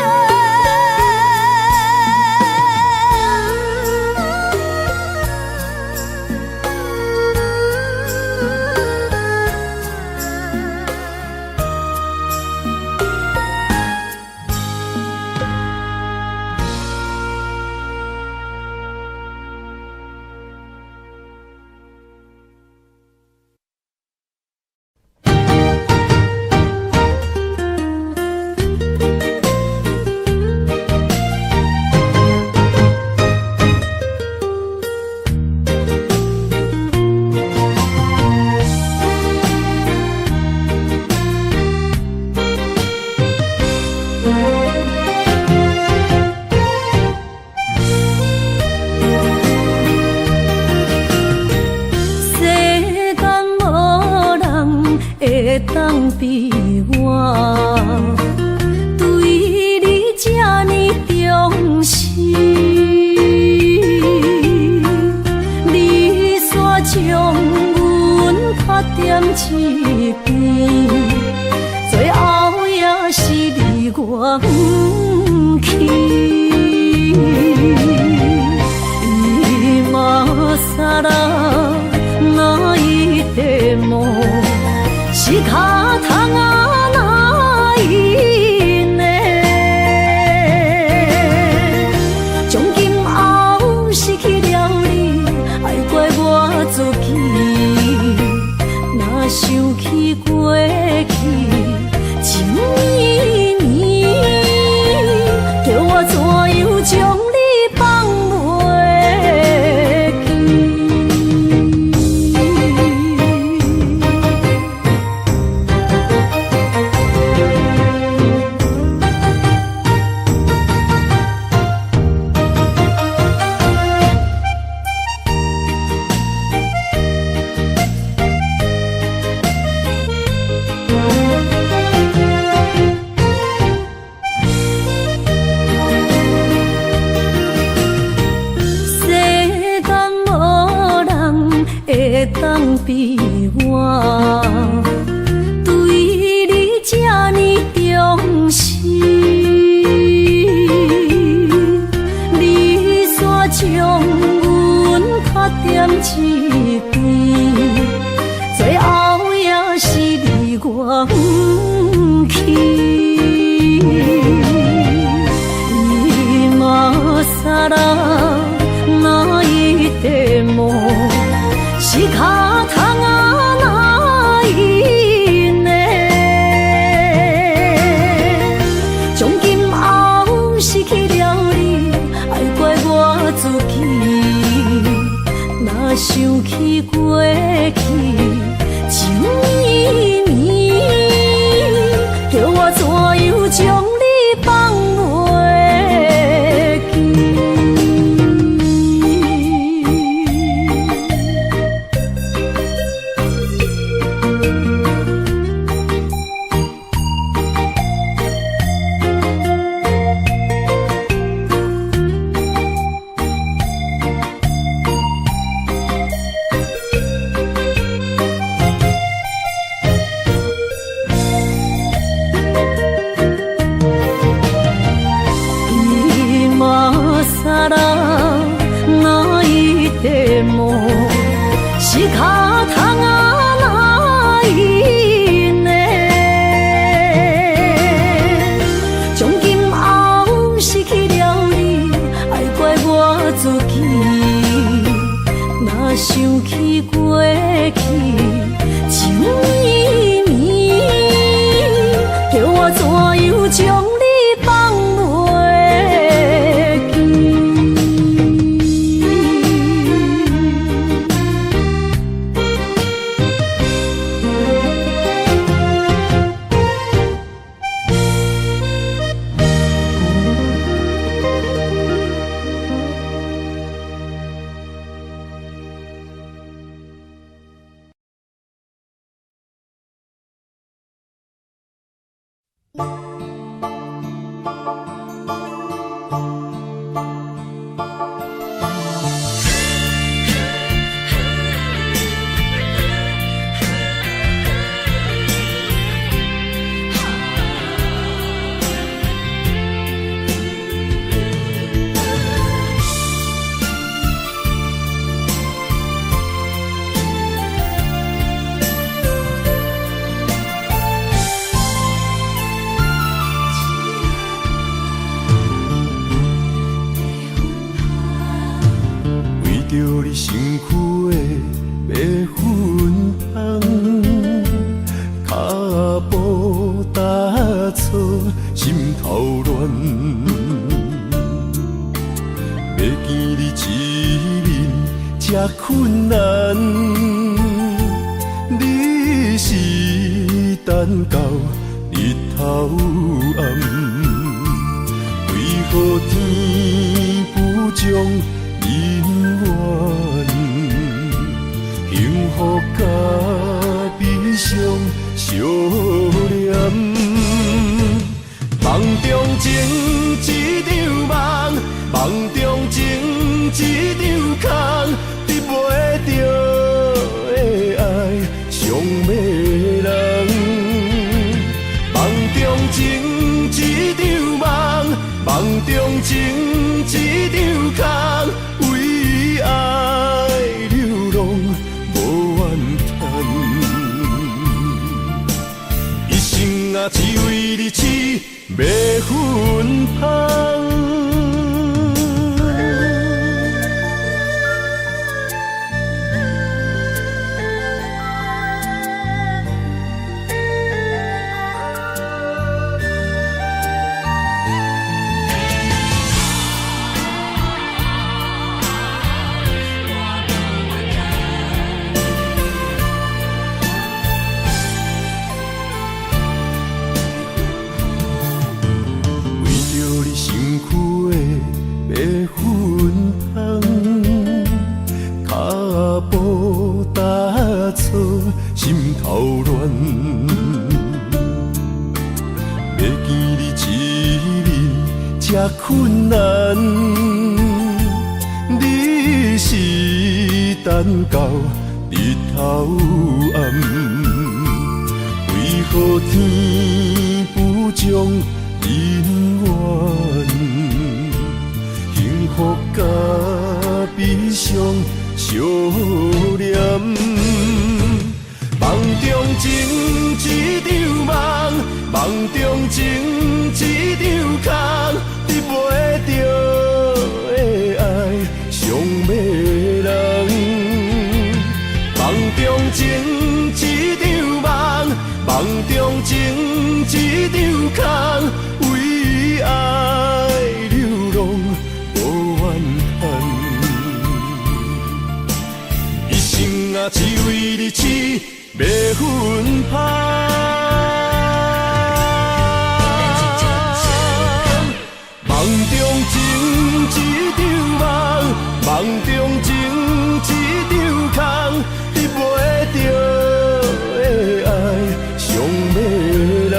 想起过去情绵绵，叫我怎样将你放袂记？是脚痛啊哪因的？从今后失去了你，爱怪我自己。若想起过去，情绵绵，叫我怎样将你放袂着你身躯的白粉香，脚步踏错，心头乱。要见你一面这困难，你是等到日头暗，为何天不将人缘，幸福甲悲伤相连，梦中情一场梦，梦中情一场空，得袂着的爱上迷人。梦中情一场梦，梦中情一场空。为爱流浪无怨叹，一生啊只为你痴迷魂香。心头乱，要见你一面这困难，你是等到日头暗，为何天不将人缘，幸福甲悲伤相连？梦中情一场梦，梦中情一场空，得袂着的爱上迷人。梦中情一场梦，梦中情一场空，为爱流浪无怨叹，一生啊只为你痴迷魂香。梦中情一场梦，梦中情一场空，得袂着的爱上迷人。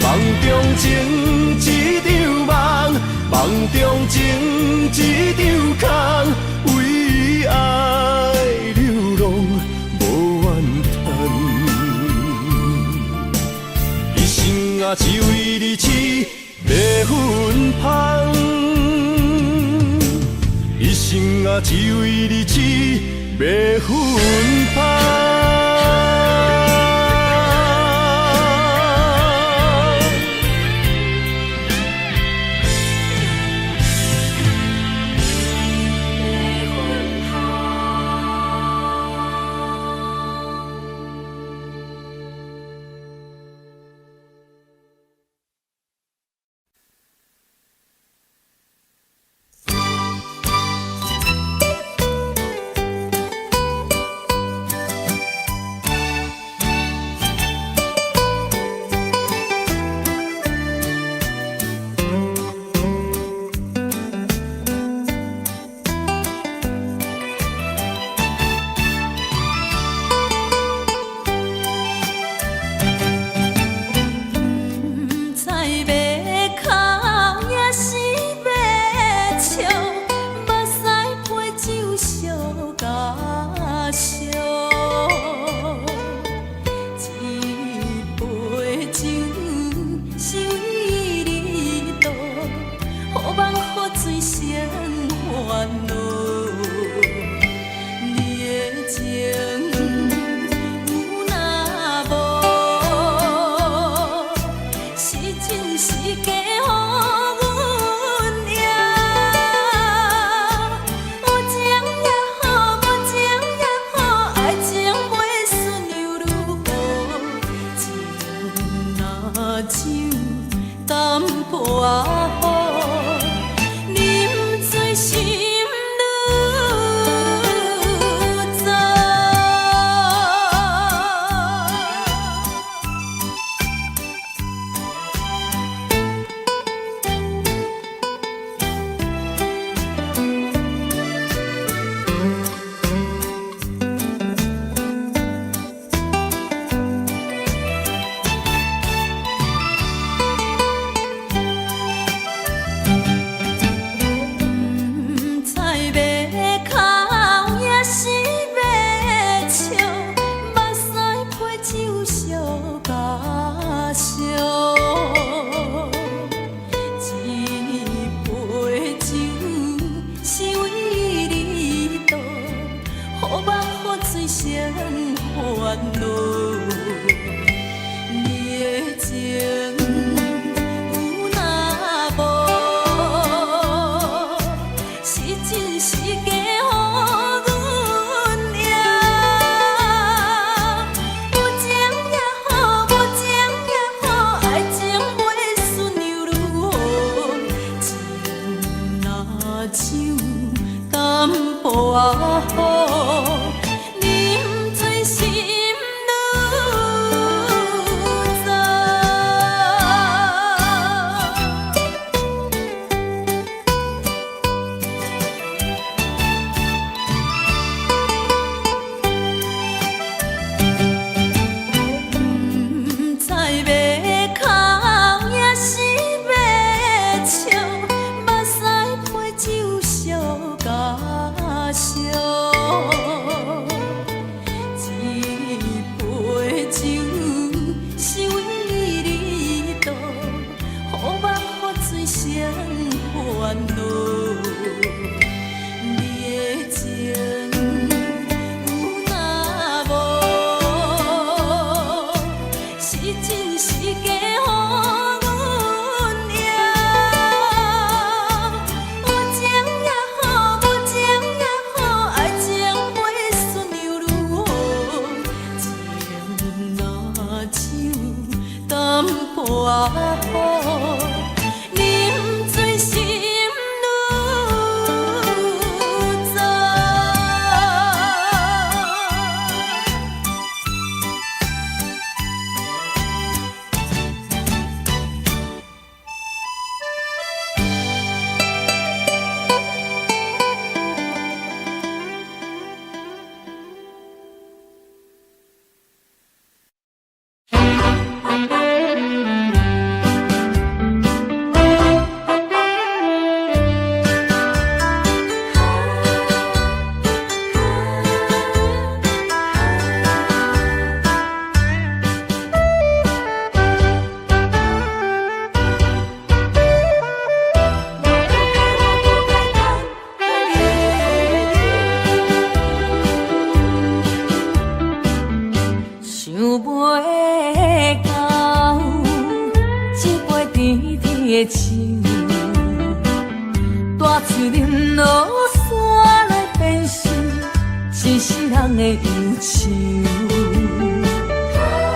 梦中情一场梦，梦中情一场空，为爱流浪无怨叹，一生啊只为你痴迷魂香，一生啊只为你痴要分开。一的手，大树林落山来变成一世人的忧愁。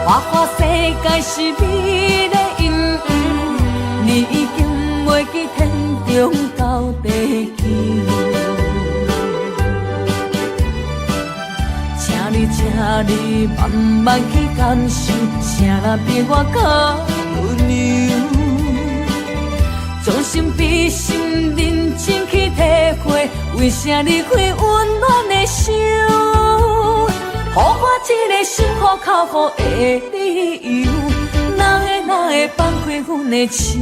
花花世界是美丽阴影，你已经袂记天中到地球。请你慢慢去感受，谁人比我较温柔？将心比心，认真去体会，为啥离开温暖的手？予我一个心苦口苦的理由，哪会放开阮的手？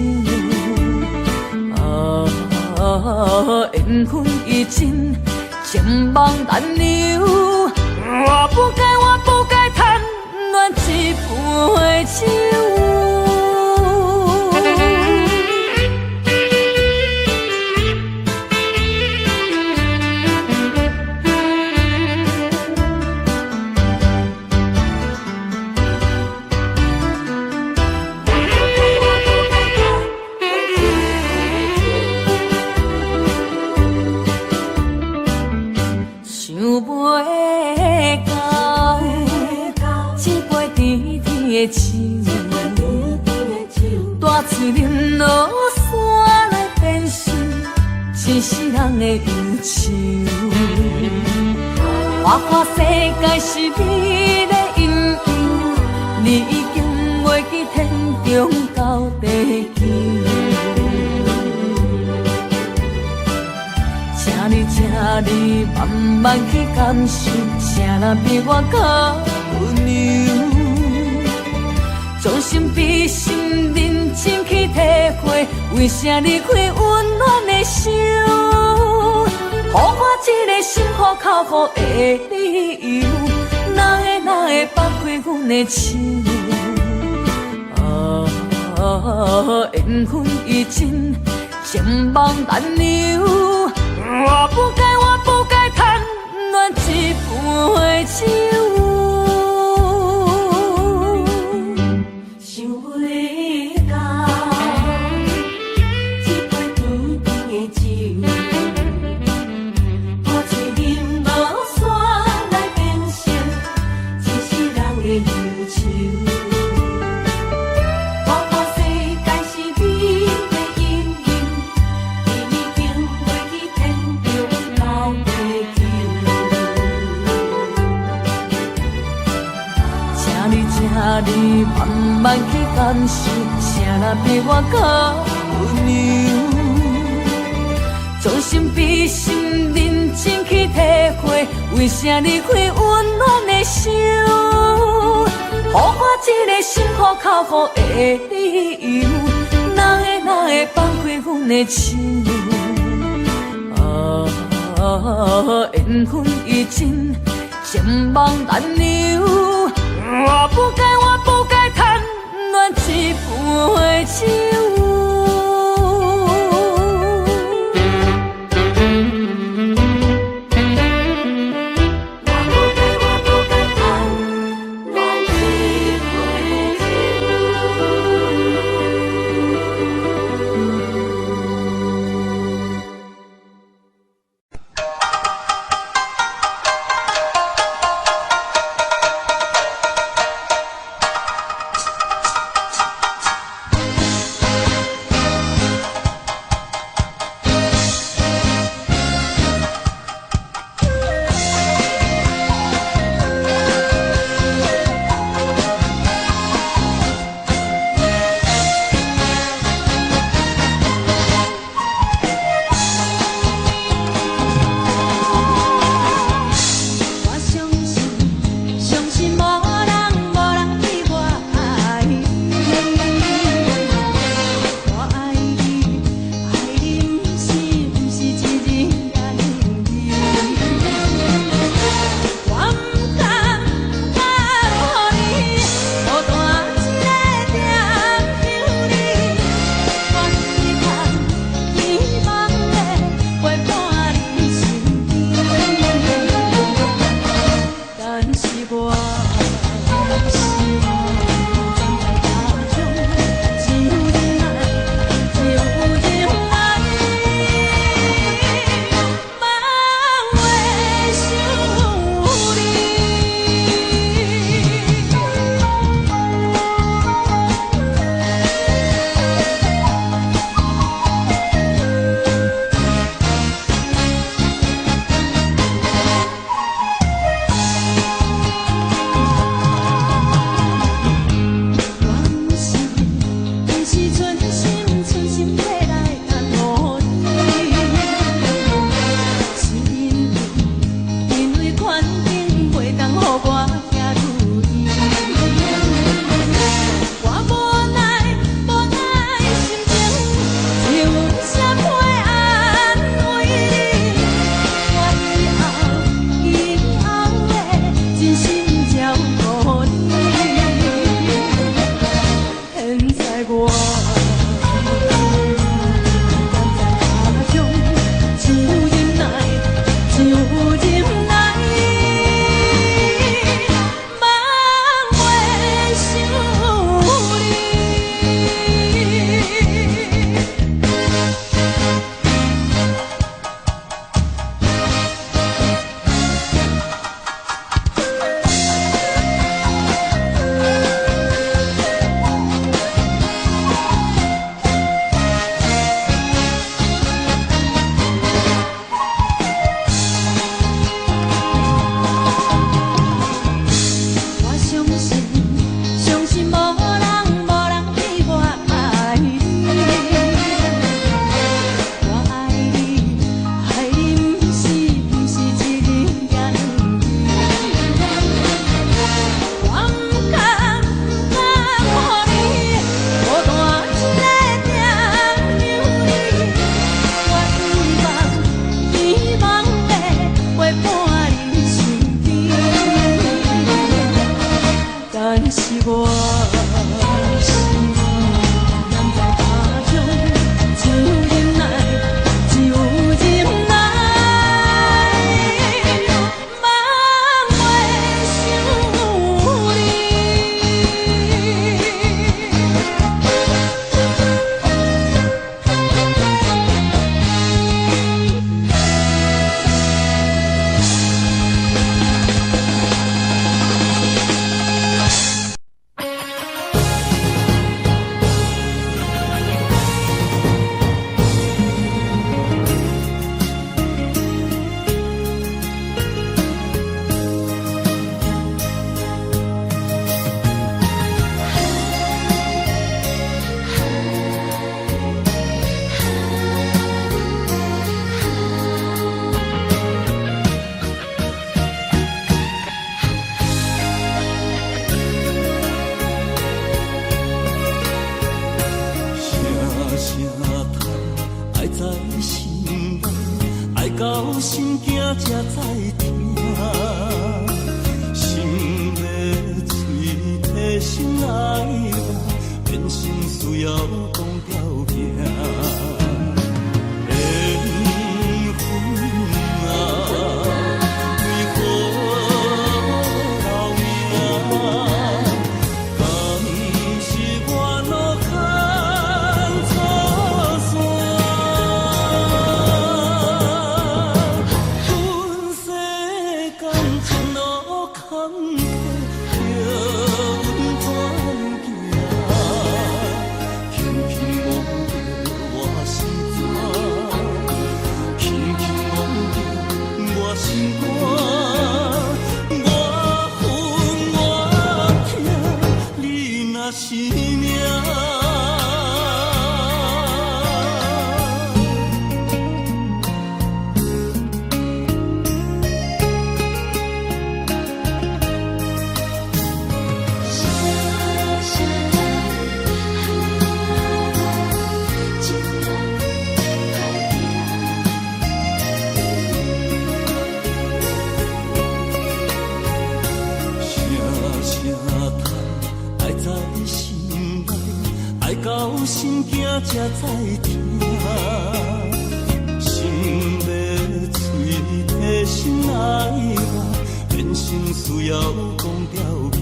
缘分已尽，情网难留。我不该贪恋一杯酒。想袂到，一杯甜甜的酒，大树林落山来变成一世人的忧愁。花花世界是美丽阴影，你已经袂记天中到地球。请你慢慢去感受，谁人比我较温柔？将心比心，认真去体会，为啥离开温暖的手？予我一个心苦口苦的理由，哪会放开阮的手？缘分已尽，情网难留。我不该贪恋一杯酒。想袂到，一杯甜甜的酒，大树林落山来变成一世人的忧愁。请你慢慢去感受，谁人比我较温柔？将心比心，认真去体会，为啥离开温暖的手？予我一个心苦口苦的理由，哪会放开阮的手？缘分已尽，情网难留。我不该贪恋一杯酒。我行如意。我无奈无爱心情，只有啥会安慰你。我以后会真心照顾你。现在我。到心惊才知听，心要嘴替心来话，变成需要讲条件。缘分啊，为何留名？敢是我路坎错线？阮世间前路坎坷，叫阮怎行？轻轻摸着我心肝，轻轻摸着我心肝，我恨我痛，你若是命。到心惊才知听，心要嘴替心来话，变成需要讲条件。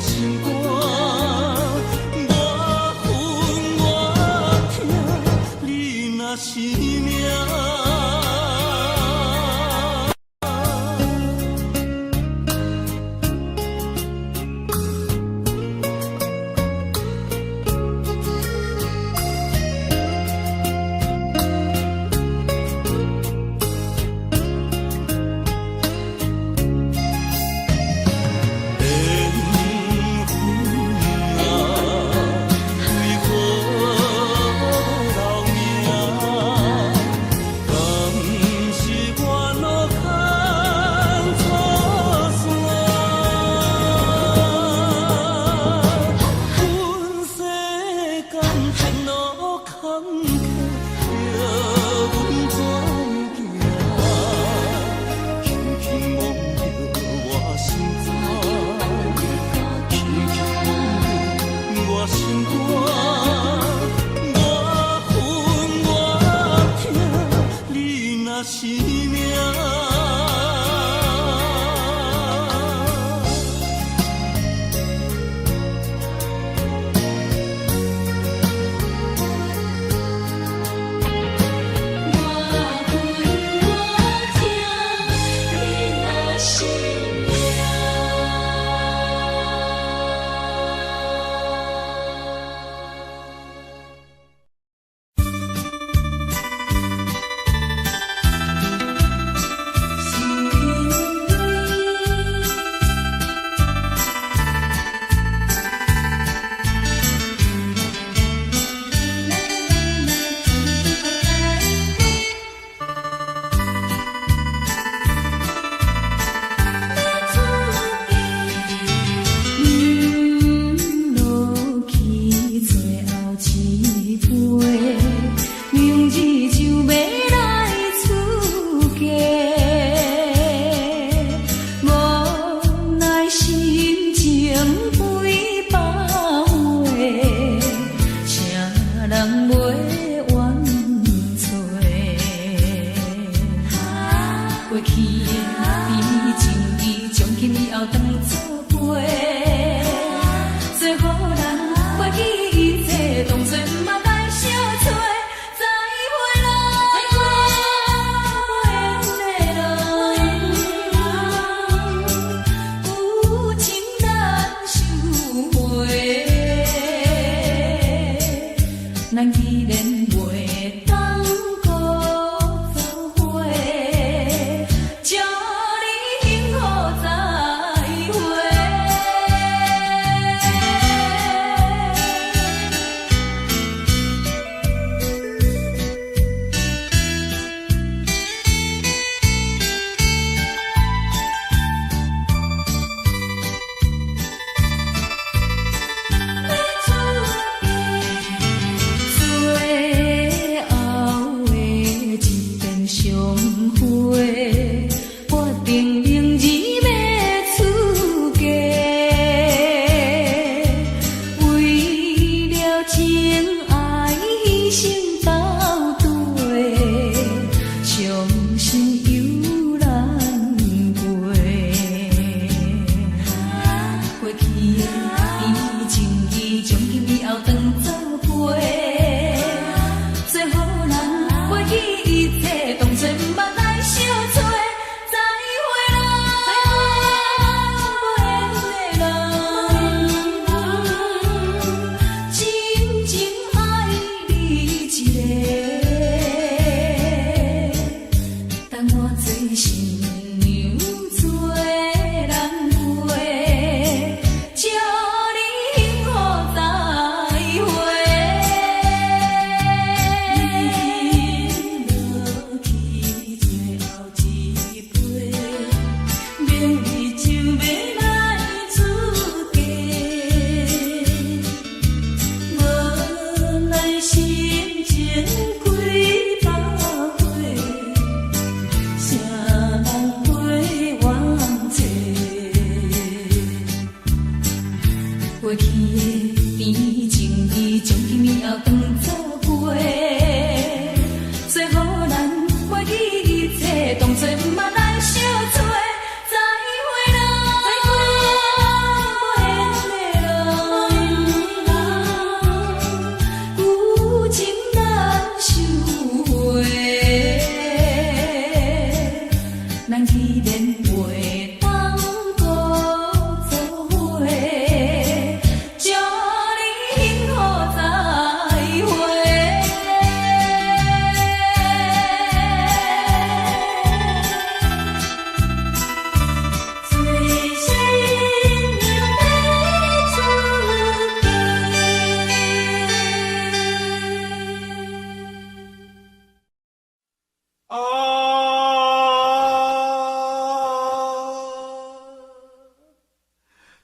心肝，我恨我痛，你若是命。生命。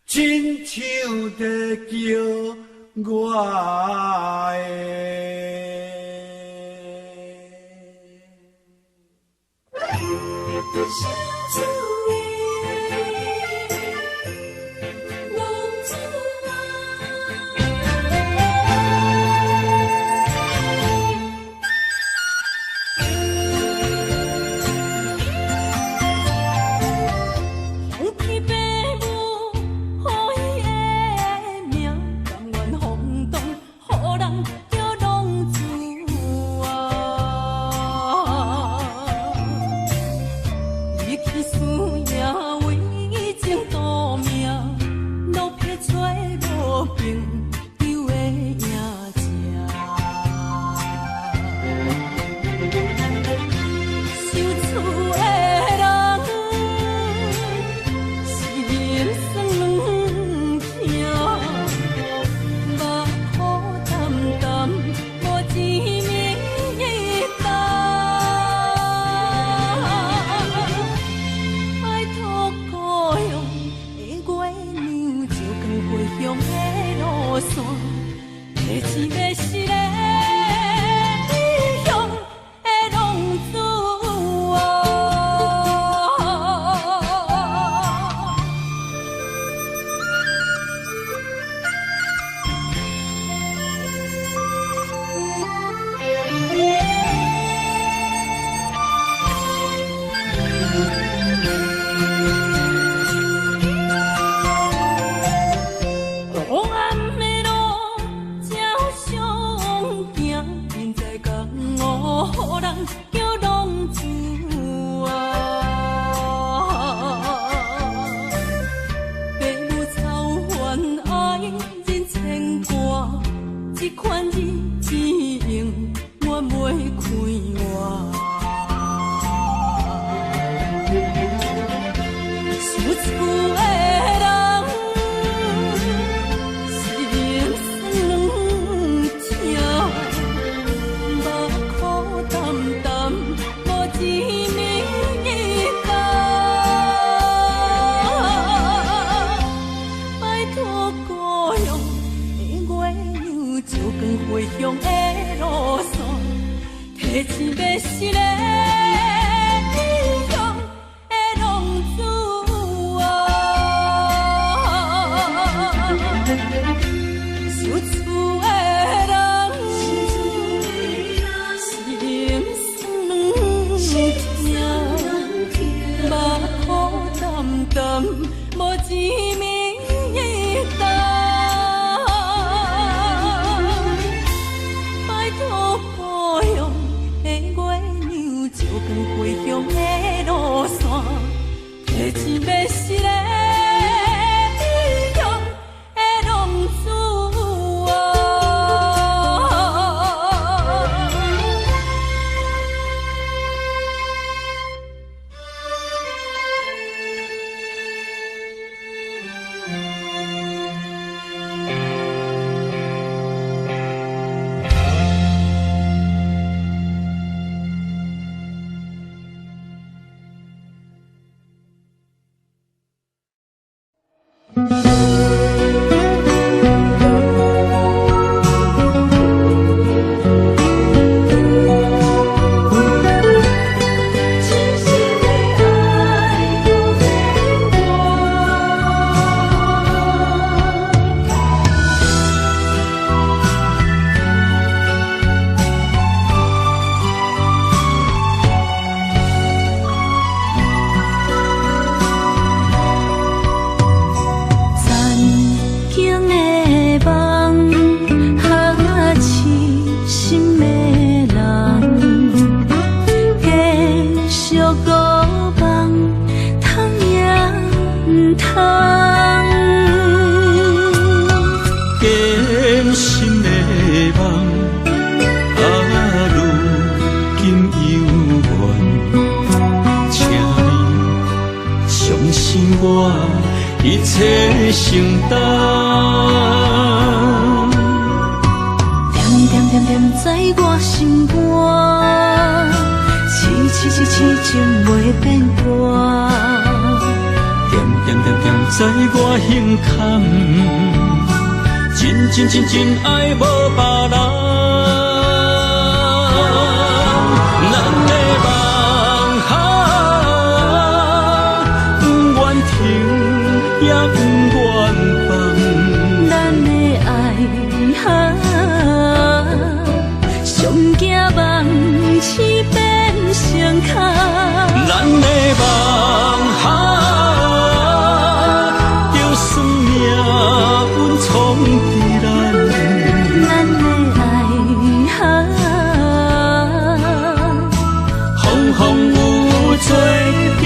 亲像在叫我是个英雄的浪子啊！受厝的人心酸痛，目苦淡淡，无一面一答。拜托保佑的月亮，照光回乡的路线，提钱要是个英雄的浪子啊！一切承担，点点点点在我心肝，痴痴痴痴情袂变卦，点点点点在我胸坎，真真真真爱无别人。咱的梦哈，不愿停，也不愿放。咱的爱哈，上惊梦痴变成空。咱的梦哈，就算命运冲伫咱。咱的爱哈，风风雨做阵行。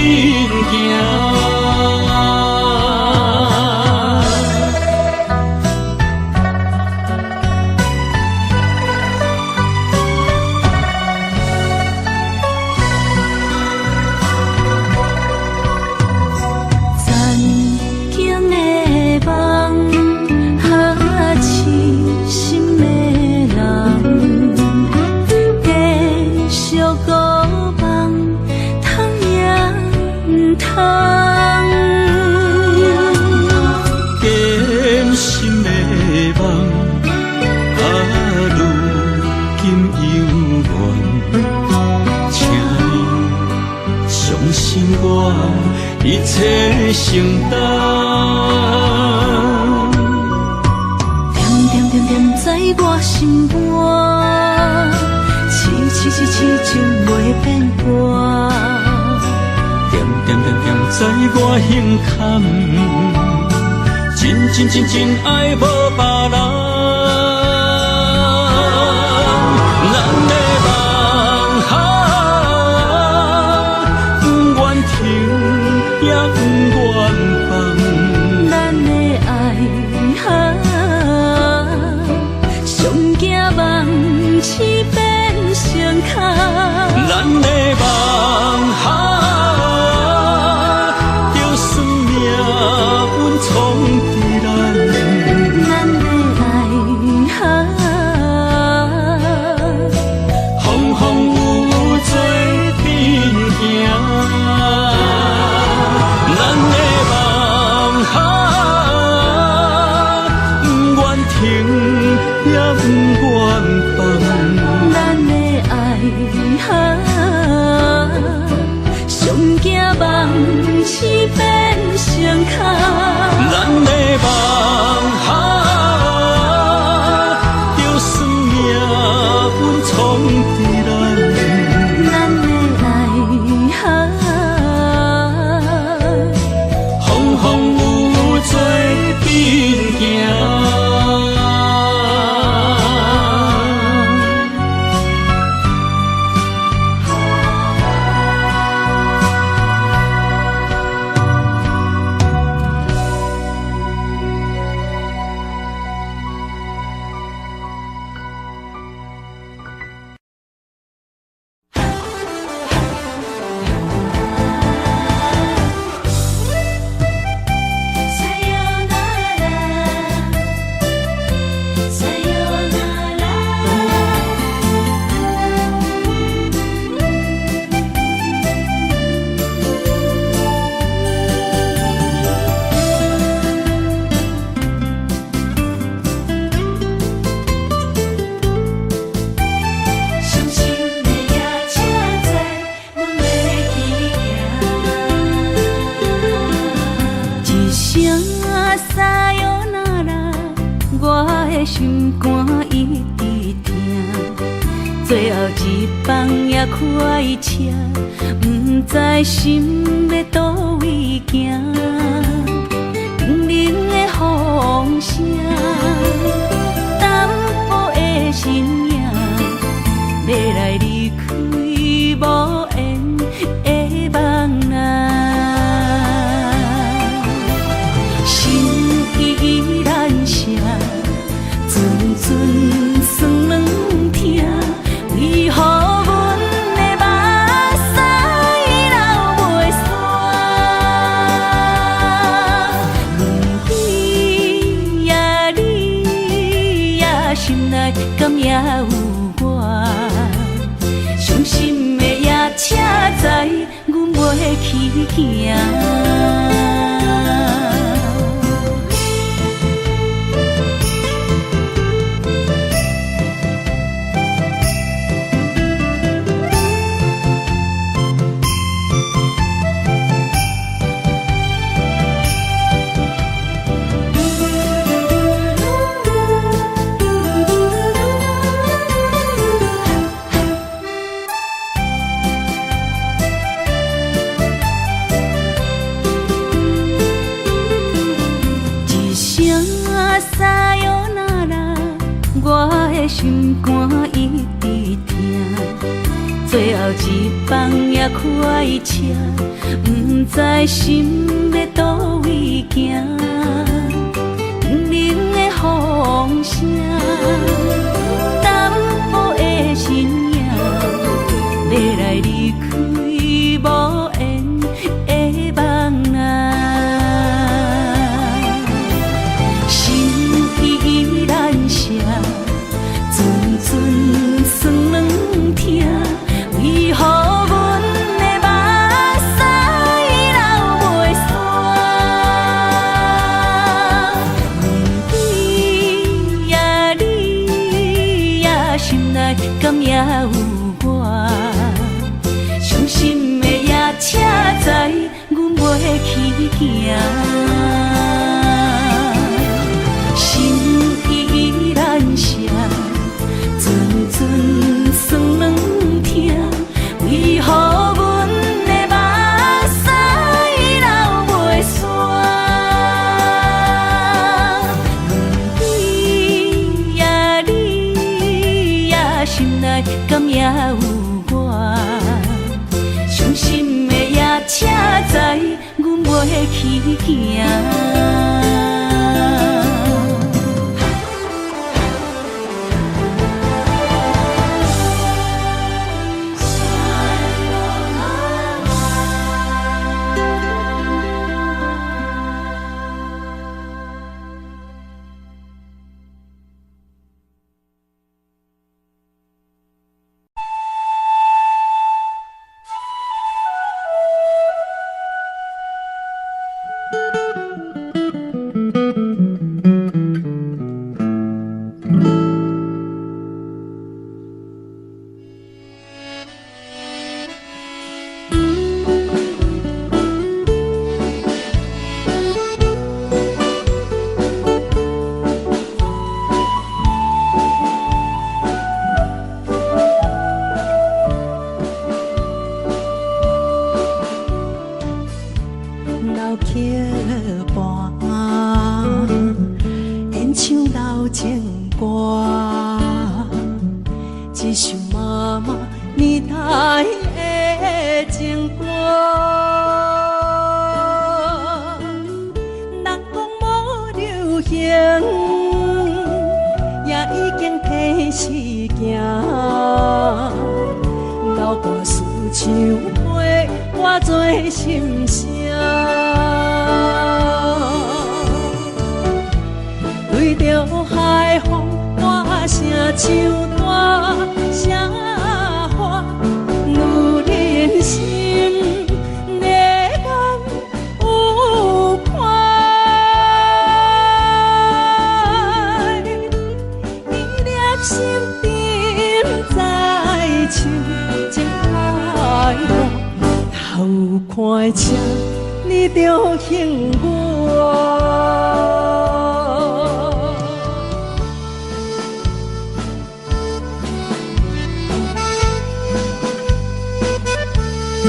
一切承担，点点点点在我心肝，痴痴痴痴情袂变卦，点点点点在我胸坎，真真真真爱无别人。咱的梦哈，不愿停。也不愿放，咱的爱哈，上惊梦痴变成空。咱的梦哈，就算命运冲伫咱。咱的爱的心肝一直疼，最后一棒也开车，不知心要倒位行。冷冷的风声，淡薄的身影，要来离开无缘的梦啊。心依然舍，阵阵酸软疼，为何阮的目屎流袂煞？轮回呀，你呀，心内敢也有我？伤心的夜车载，阮袂去行。我的心肝一直疼，最后一棒也开车，不知心要倒位行。冷冷的风声，淡薄的身影，要来离开无缘的梦啊。心依然舍。阵酸软疼，为何阮的目屎流袂煞？轮回呀，你呀，心内敢也有我？伤心的夜车载，阮袂去行。心依然舍。阵阵酸软疼，为何阮的目屎流袂煞？轮回呀，你呀，心内敢也有我？伤心的夜车载，阮袂去行。看车，你着幸我。老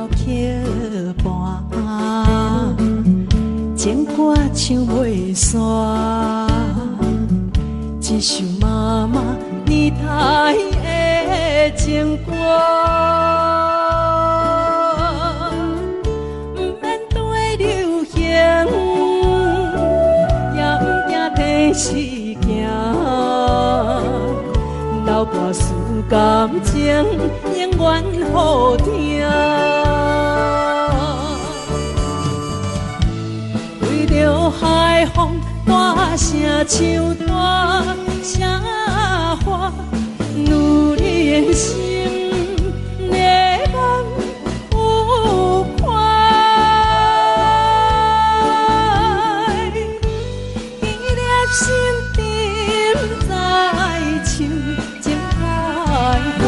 桥畔，情歌唱袂煞，一首妈妈年代的情歌。不免对流行，也不惊天时行。流跋思感情，永远好听。为着海风大声唱大声话，女人心热望有快，记念心沉在唱情爱歌，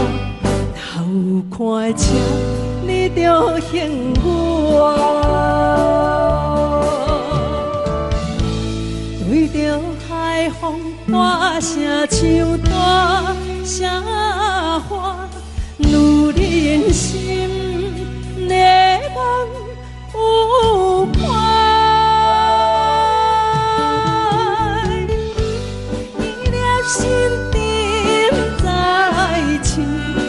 头看车你着幸我。对着海风大声唱大声话，女人心热望有快，记念心沉在唱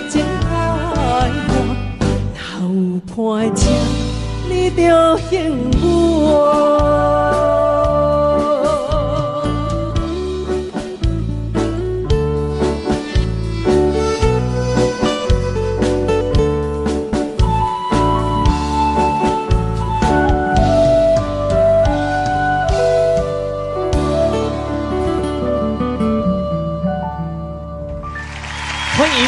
情爱歌，头看车你着幸我。欢迎。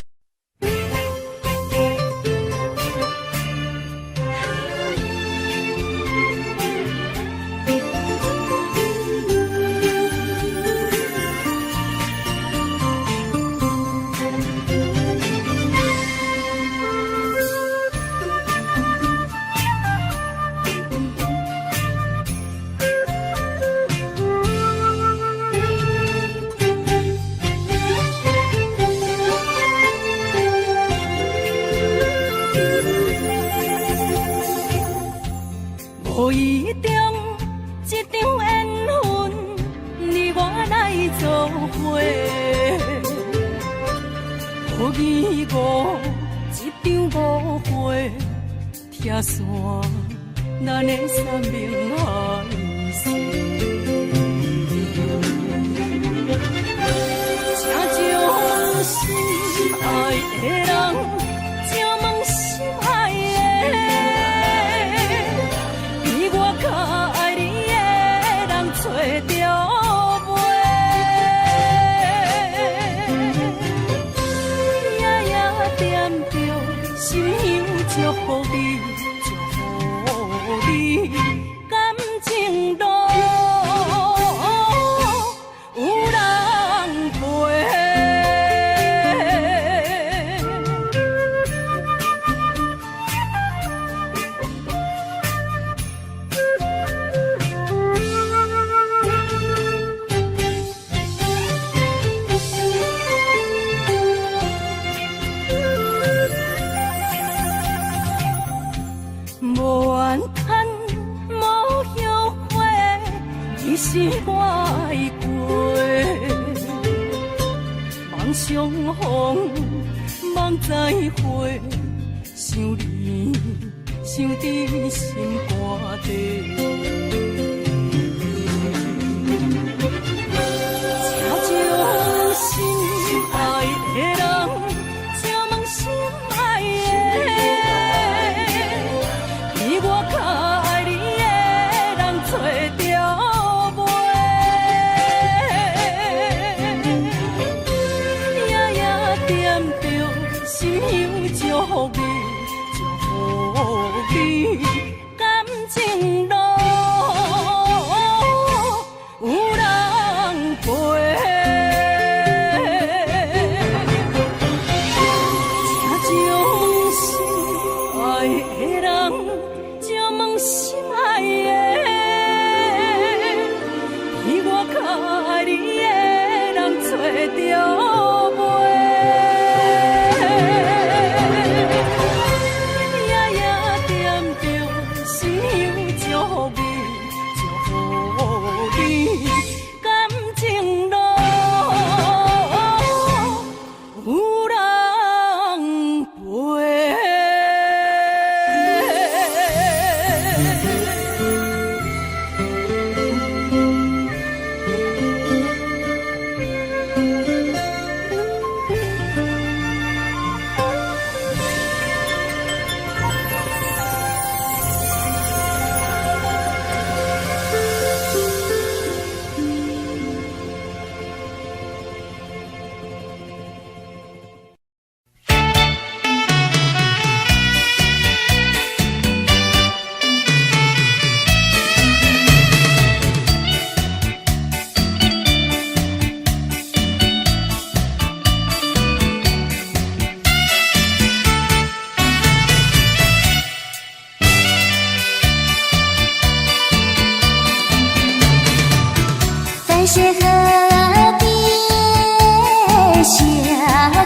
无意中一场缘分，你我来做伙；无意误一场误会，拆散咱的三明海誓。请将心爱的人，请问心爱的。较爱你的人找着袂，夜夜惦着心香祝福你，祝福你感情路有人陪。无怨叹，无后悔，你是我的过。梦相逢，梦再会，想你，想伫心肝底。请将心爱的人，请问心爱的。我较爱你的人找着袂，夜夜惦着心香祝福你，祝福你感情路有人陪。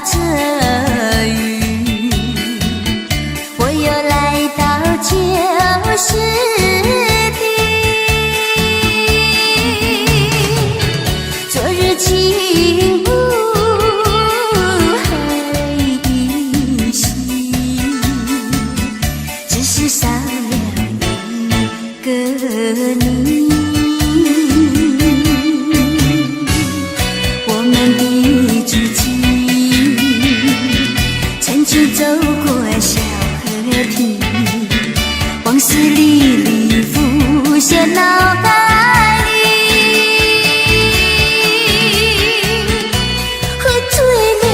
着雨，我又来到旧时地。昨日情不还依稀，只是少了一个你。我们的足迹曾经走过小河堤，往事历历浮现脑海里。喝醉了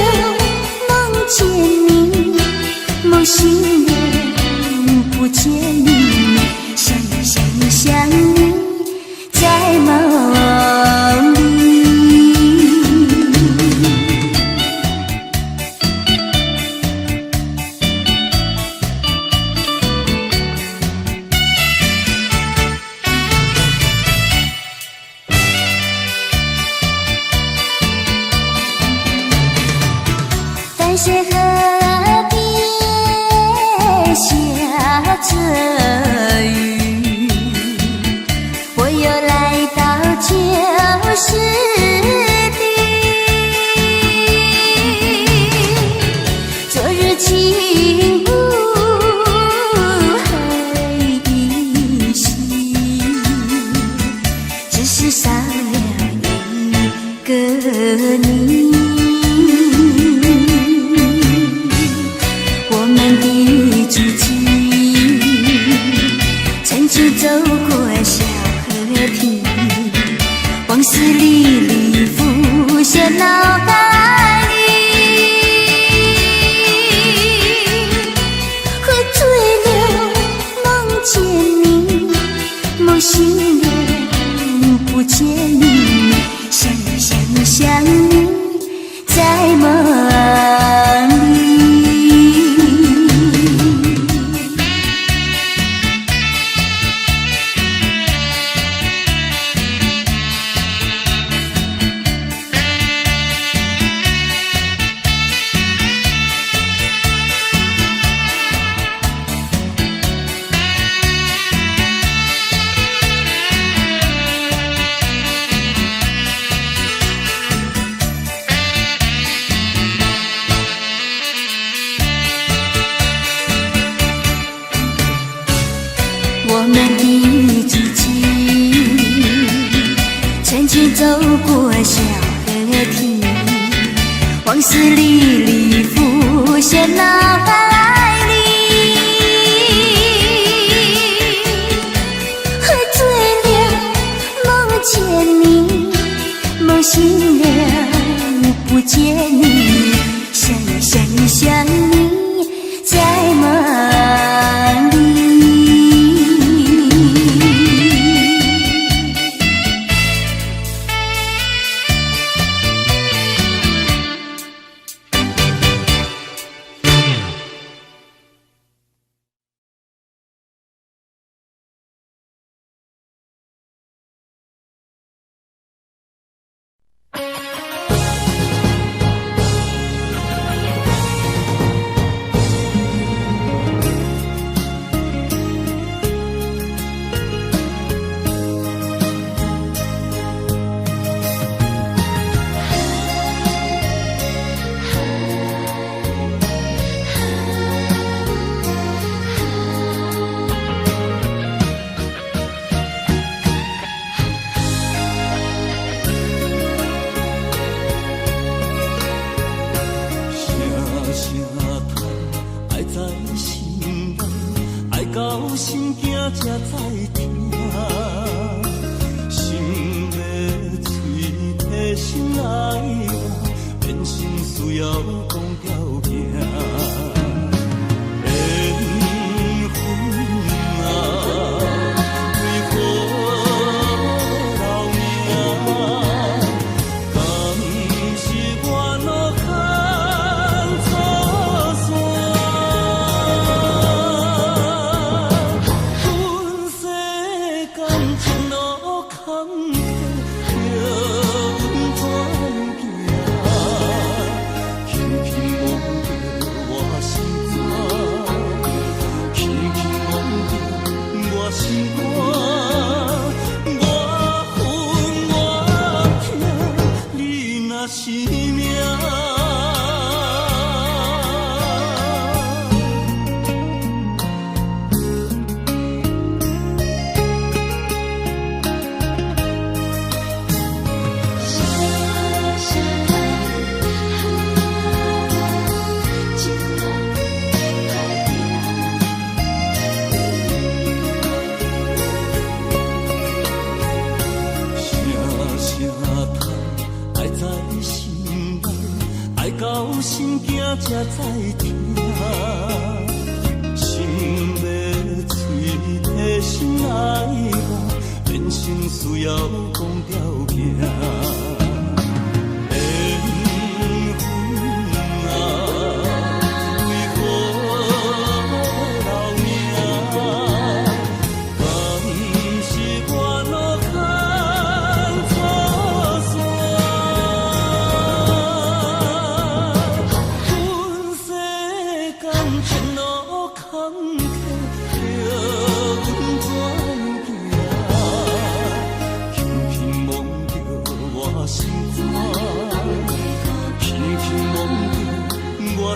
梦见你，梦醒了不见你，想你在梦里。淡水河边下着雨，我又来到旧时地。昨日情不还依稀，只是少了一个你。我们的足迹曾经走过小河堤，往事历历浮现脑海里。喝醉了梦见你，梦醒了不见你，想你在梦里。我们的足迹曾经走过小河堤，往事历历浮现脑海里。喝醉了梦见你，梦醒了不见你，想你在梦里。心惊才知听，心要嘴提心爱我，变心需要讲条件。缘分啊，为何留名？敢是我落牵错线？后心惊才知听，心要碎的心爱我，人生需要讲条行。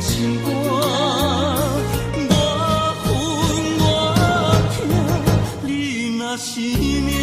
心肝，我恨我痛，你若是命。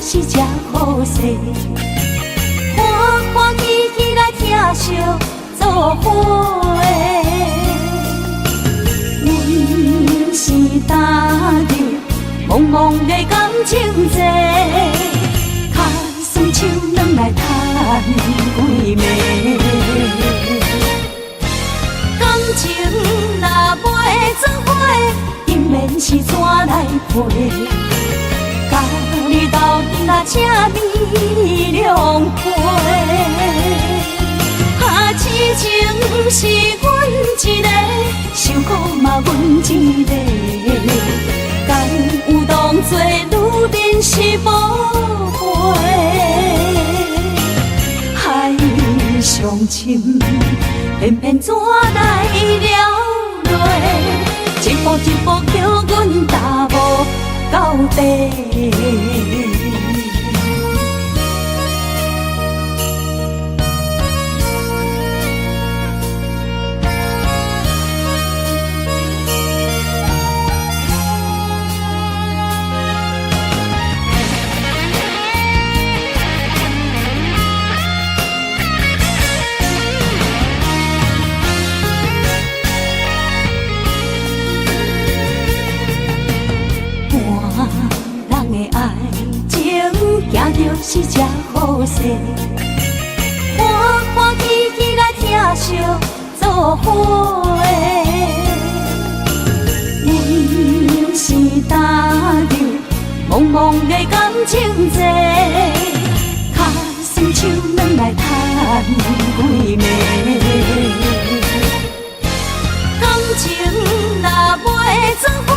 是只好势，欢欢喜喜来疼惜做伙的。阮是踏入茫茫的感情债，卡算手软来赚几暝。感情若袂做伙，永免是怎来陪？甲你斗阵啊，请你谅陪。啊，痴情是阮一个，受苦嘛阮一个。敢有当作女人是无悔？海上深，偏偏怎来了落？一步一步叫阮踏无到底。行着是只好势，欢欢喜喜来疼惜做伙的。阮是踏入茫茫的感情债，卡算手软来赚几暝。情若袂做伙，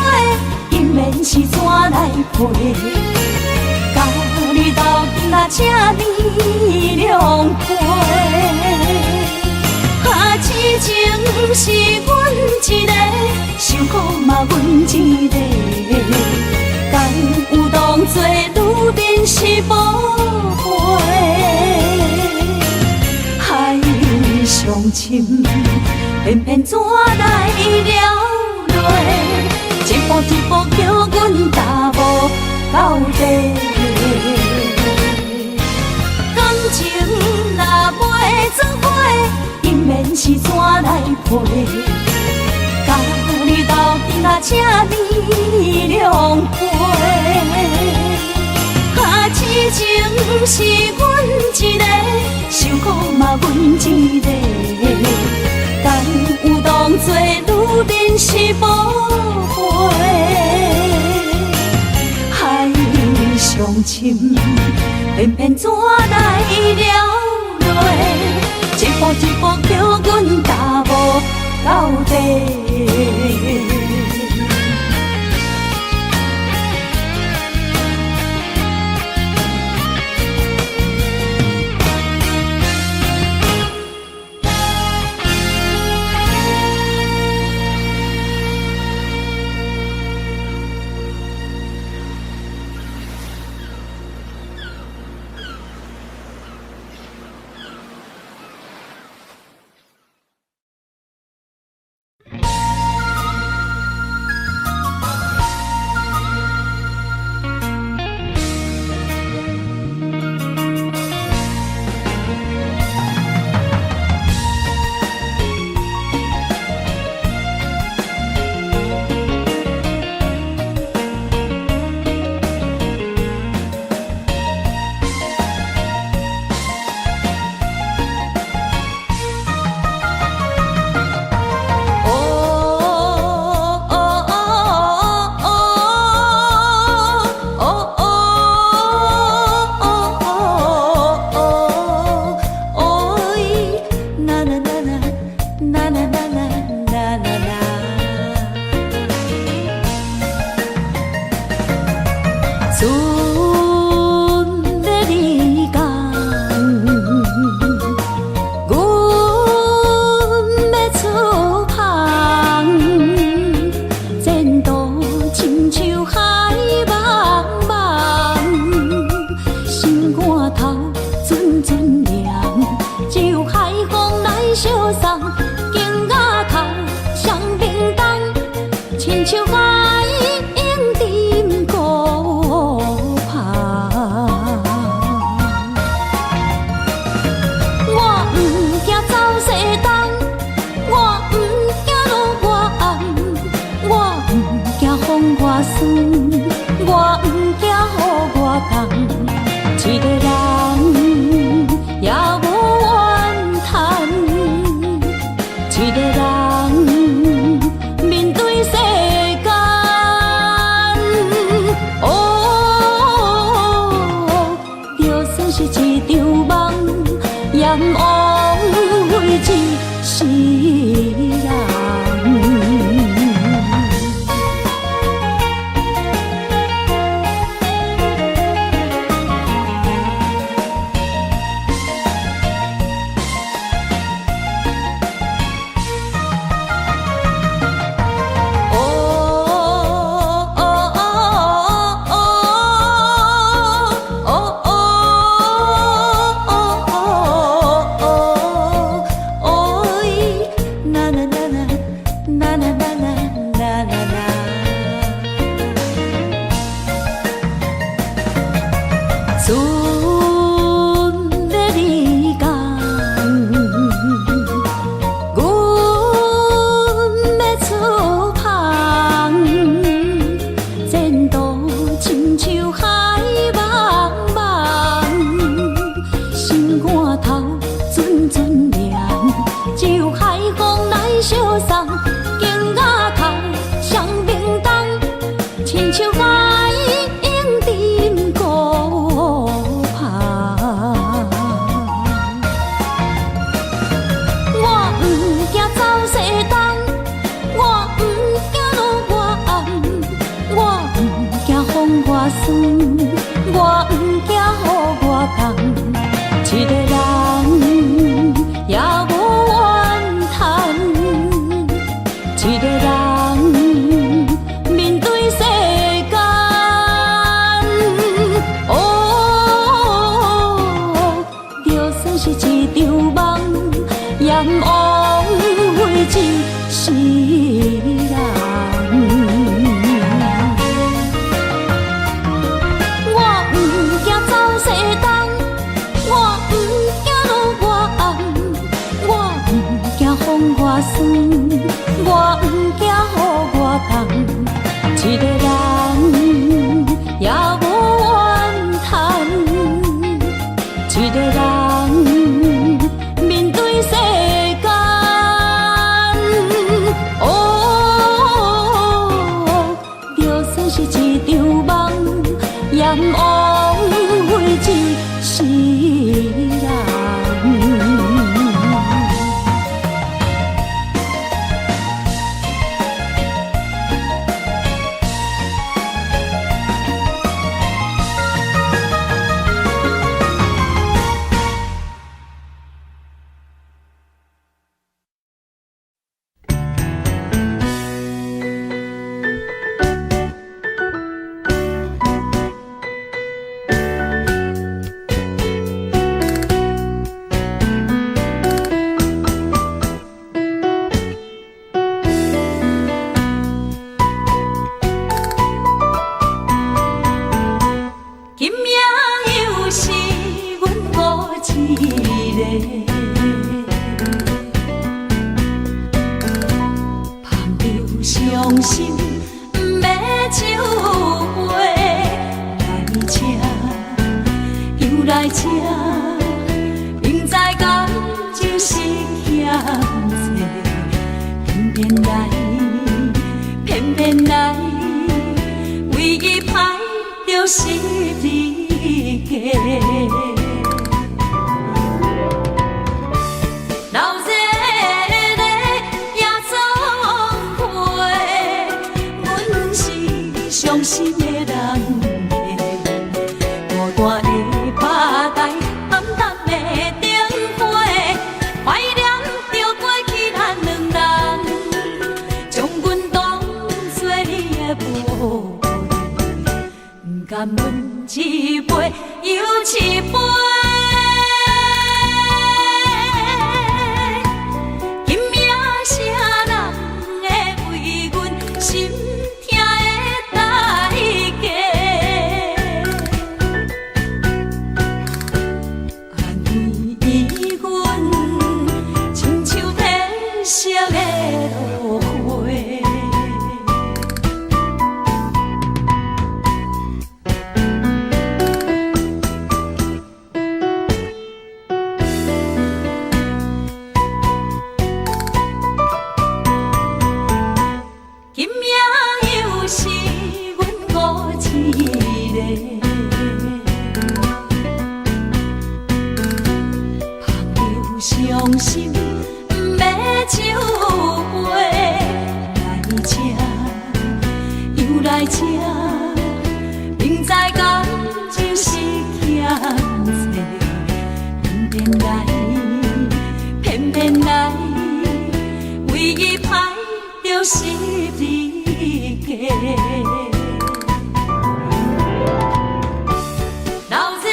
因免是怎来陪？甲你斗阵啊，请你谅解。啊，痴情是阮一个，受苦嘛阮一个。敢有当作女人是宝贝？海上深，偏偏怎来了落？一步一步叫阮踏无到底。感情若袂做伙，因免是怎来陪？甲你斗阵啊，请你谅解。啊，痴情是阮一个，受苦嘛阮一个。敢有当作女人是宝贝？海上深，偏偏怎来了落？一步一步叫阮踏无到底。个人面对世间，哦，就算是一场梦，也枉费一世人。我不惊走西东，我不惊路外暗，我不惊风外酸，我不惊雨外重。一个人也无怨叹，一个人面对世间，哦，就算是一场梦，也枉费一世人。今夜又是阮孤一个，捧着伤心不要酒杯，来吃又来吃，明知感情是欠债，偏偏来，唯一歹就是你家。老热热夜总会，阮是伤心的人家，孤单的吧台，暗淡的灯花，怀念着过去咱两人，将阮当作你的宝贝，不甘阮一杯又一杯。今夜啥人会为阮心痛的代价？安慰阮，亲像天色的落花。今夜又是阮孤一个，捧着伤心不要酒杯，来吃又来吃，明知感情是欠债，偏偏来，唯一歹就是你家。老热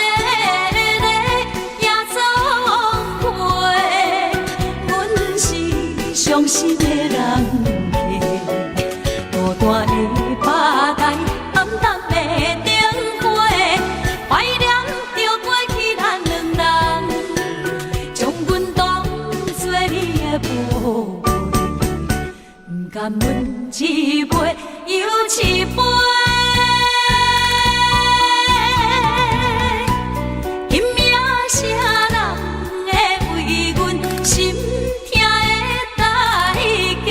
热夜总会，阮是伤心的人家，孤单的吧台，暗淡的灯花，怀念着过去咱两人，将阮当作你的宝贝，不甘阮一杯又一杯。今夜啥人会为阮心痛的代价？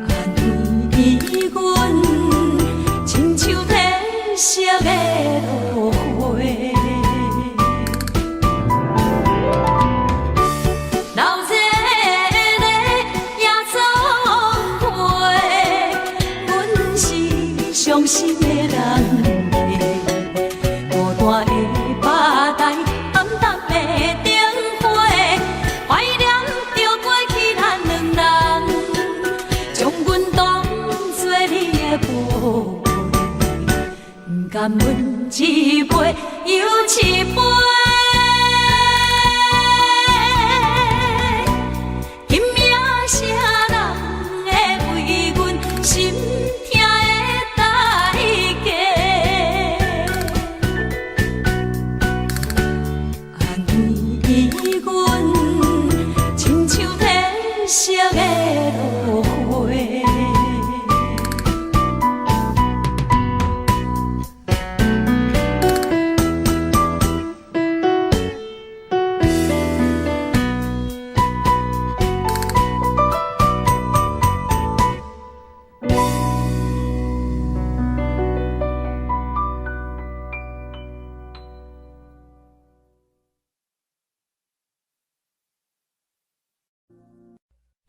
安慰阮，亲像天色的落花。老热热夜总难问一杯又一杯。今夜啥人会为阮心痛的代价？安慰阮，亲像褪色的落花。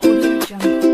Audio Jungle.